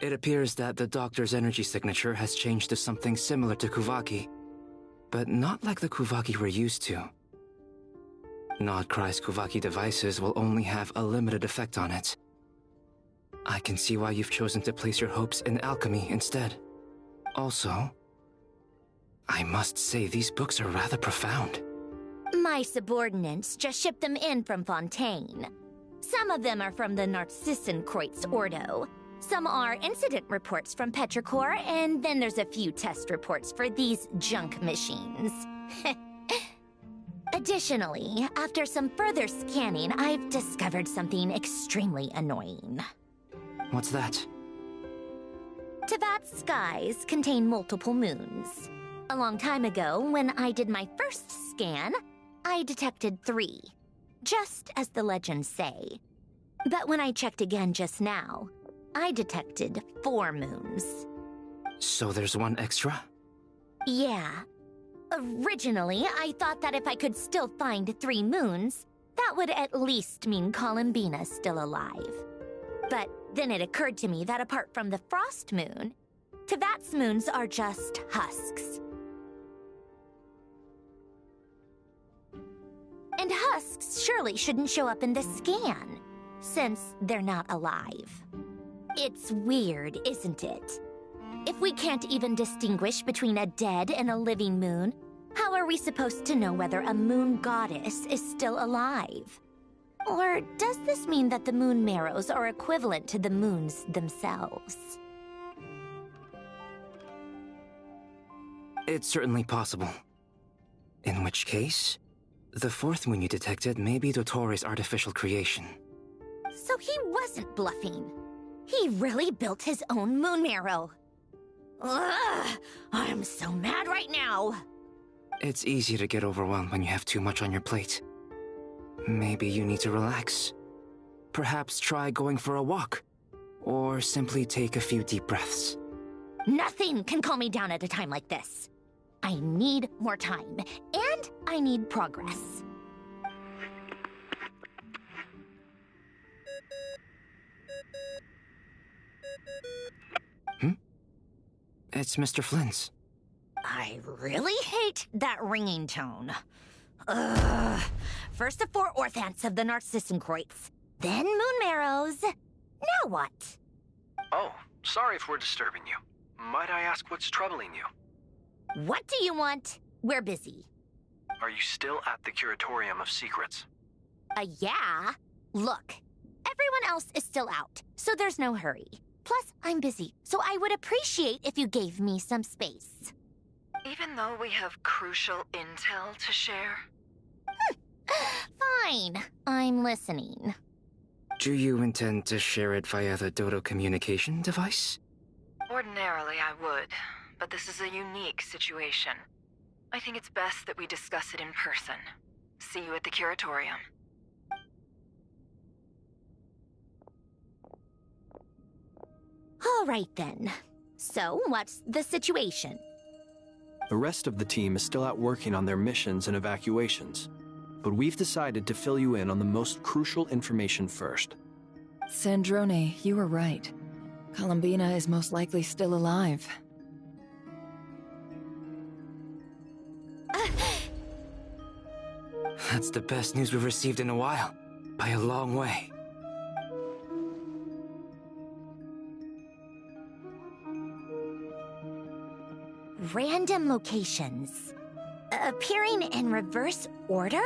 Speaker 19: It appears that the doctor's energy signature has changed to something similar to Kuvaki, but not like the Kuvaki we're used to. Nodcry's Kuvaki devices will only have a limited effect on it. I can see why you've chosen to place your hopes in alchemy instead. Also, I must say these books are rather profound.
Speaker 1: My subordinates just shipped them in from Fontaine. Some of them are from the Narcissenkreuz Ordo. Some are incident reports from Petrichor, and then there's a few test reports for these junk machines. Additionally, after some further scanning, I've discovered something extremely annoying.
Speaker 19: What's that?
Speaker 1: Teyvat's skies contain multiple moons. A long time ago, when I did my first scan, I detected 3, just as the legends say. But when I checked again just now, I detected 4 moons.
Speaker 19: So there's one extra?
Speaker 1: Yeah. Originally, I thought that if I could still find 3 moons, that would at least mean Columbina's still alive. But then it occurred to me that apart from the frost moon, Teyvat's moons are just husks. And husks surely shouldn't show up in the scan, since they're not alive. It's weird, isn't it? If we can't even distinguish between a dead and a living moon, how are we supposed to know whether a moon goddess is still alive? Or does this mean that the moon marrows are equivalent to the moons themselves?
Speaker 19: It's certainly possible. In which case, the 4th moon you detected may be Dottores' artificial creation.
Speaker 1: So he wasn't bluffing. He really built his own moon marrow. Ugh! I'm so mad right now!
Speaker 19: It's easy to get overwhelmed when you have too much on your plate. Maybe you need to relax. Perhaps try going for a walk. Or simply take a few deep breaths.
Speaker 1: Nothing can calm me down at a time like this. I need more time, and I need progress.
Speaker 19: It's Mr. Flynn's.
Speaker 1: I really hate that ringing tone. Ugh. First the 4 orthants of the Narcissenkreuz, then moon marrows. Now what?
Speaker 4: Oh, sorry if we're disturbing you. Might I ask what's troubling you?
Speaker 1: What do you want? We're busy.
Speaker 4: Are you still at the Curatorium of Secrets?
Speaker 1: Yeah. Look, everyone else is still out, so there's no hurry. Plus, I'm busy, so I would appreciate if you gave me some space.
Speaker 2: Even though we have crucial intel to share?
Speaker 1: Fine. I'm listening.
Speaker 19: Do you intend to share it via the Dodo communication device?
Speaker 2: Ordinarily, I would, but this is a unique situation. I think it's best that we discuss it in person. See you at the curatorium.
Speaker 1: All right then. So, what's the situation?
Speaker 4: The rest of the team is still out working on their missions and evacuations, but we've decided to fill you in on the most crucial information first.
Speaker 2: Sandrone, you were right. Columbina is most likely still alive.
Speaker 19: That's the best news we've received in a while, by a long way.
Speaker 1: Random locations. Appearing in reverse order?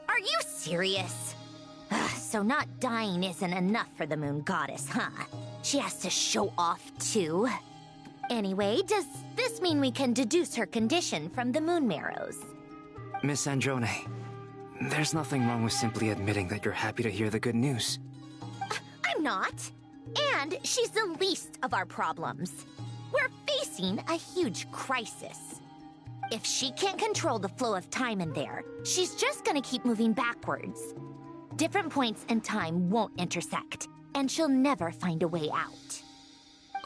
Speaker 1: Are you serious? So not dying isn't enough for the moon goddess, huh? She has to show off too. Anyway, does this mean we can deduce her condition from the moon marrows?
Speaker 19: Miss Androne, there's nothing wrong with simply admitting that you're happy to hear the good news.
Speaker 1: I'm not. And she's the least of our problems. We're facing a huge crisis. If she can't control the flow of time in there, she's just gonna keep moving backwards. Different points in time won't intersect, and she'll never find a way out.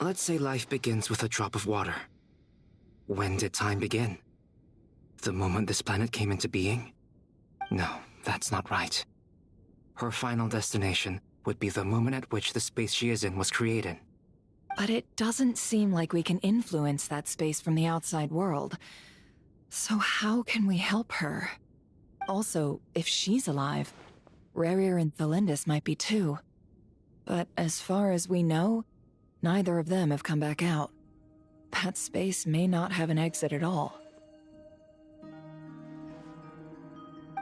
Speaker 19: Let's say life begins with a drop of water. When did time begin? The moment this planet came into being? No, that's not right. Her final destination would be the moment at which the space she is in was created.
Speaker 2: But it doesn't seem like we can influence that space from the outside world. So how can we help her? Also, if she's alive, Rerir and Thalindis might be too. But as far as we know, neither of them have come back out. That space may not have an exit at all.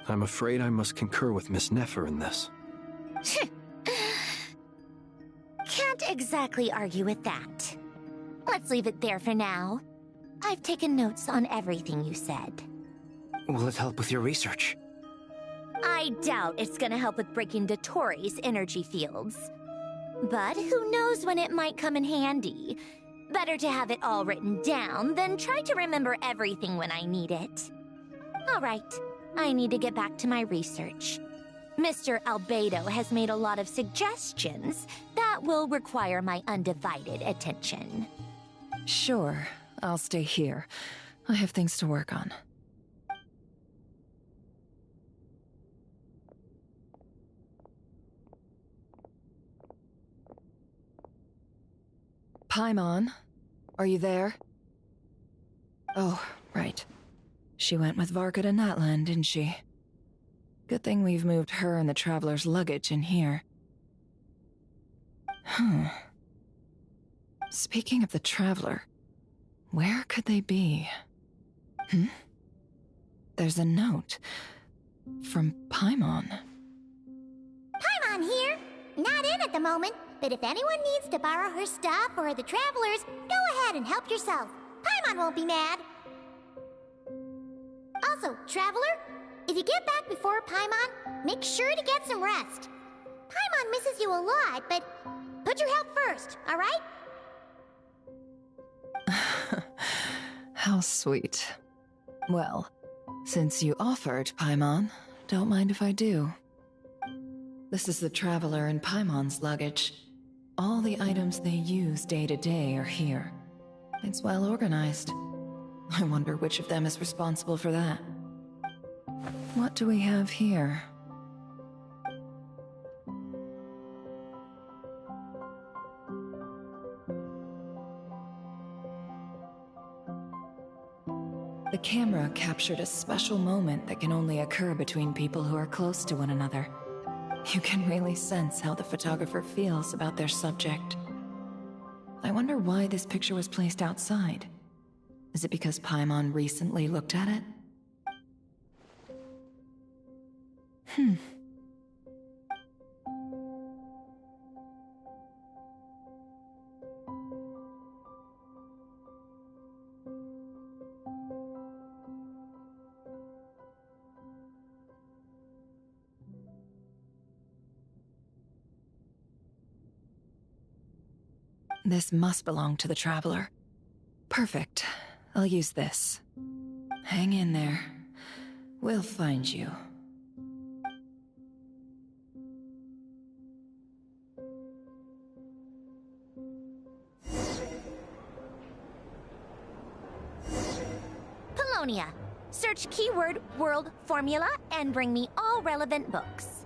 Speaker 4: I'm afraid I must concur with Miss Nefer in this.
Speaker 1: Can't exactly argue with that. Let's leave it there for now. I've taken notes on everything you said.
Speaker 19: Will it help with your research?
Speaker 1: I doubt it's gonna help with breaking Dottoro's energy fields. But who knows when it might come in handy. Better to have it all written down than try to remember everything when I need it. All right, I need to get back to my research. Mr. Albedo has made a lot of suggestions that will require my undivided attention.
Speaker 2: Sure, I'll stay here. I have things to work on. Paimon, are you there? Oh, right. She went with Varka to Natlan, didn't she? Good thing we've moved her and the Traveler's luggage in here. Speaking of the Traveler, where could they be? There's a note from Paimon.
Speaker 12: Paimon here. Not in at the moment, but if anyone needs to borrow her stuff or the Travelers, go ahead and help yourself. Paimon won't be mad. Also, Traveler, if you get back before Paimon, make sure to get some rest. Paimon misses you a lot, but put your health first, all right?
Speaker 2: How sweet. Well, since you offered, Paimon, don't mind if I do. This is the Traveler and Paimon's luggage. All the items they use day to day are here. It's well organized. I wonder which of them is responsible for that. What do we have here? The camera captured a special moment that can only occur between people who are close to one another. You can really sense how the photographer feels about their subject. I wonder why this picture was placed outside. Is it because Paimon recently looked at it? This must belong to the Traveler. Perfect. I'll use this. Hang in there. We'll find you.
Speaker 1: Polonia. Search keyword world formula and bring me all relevant books.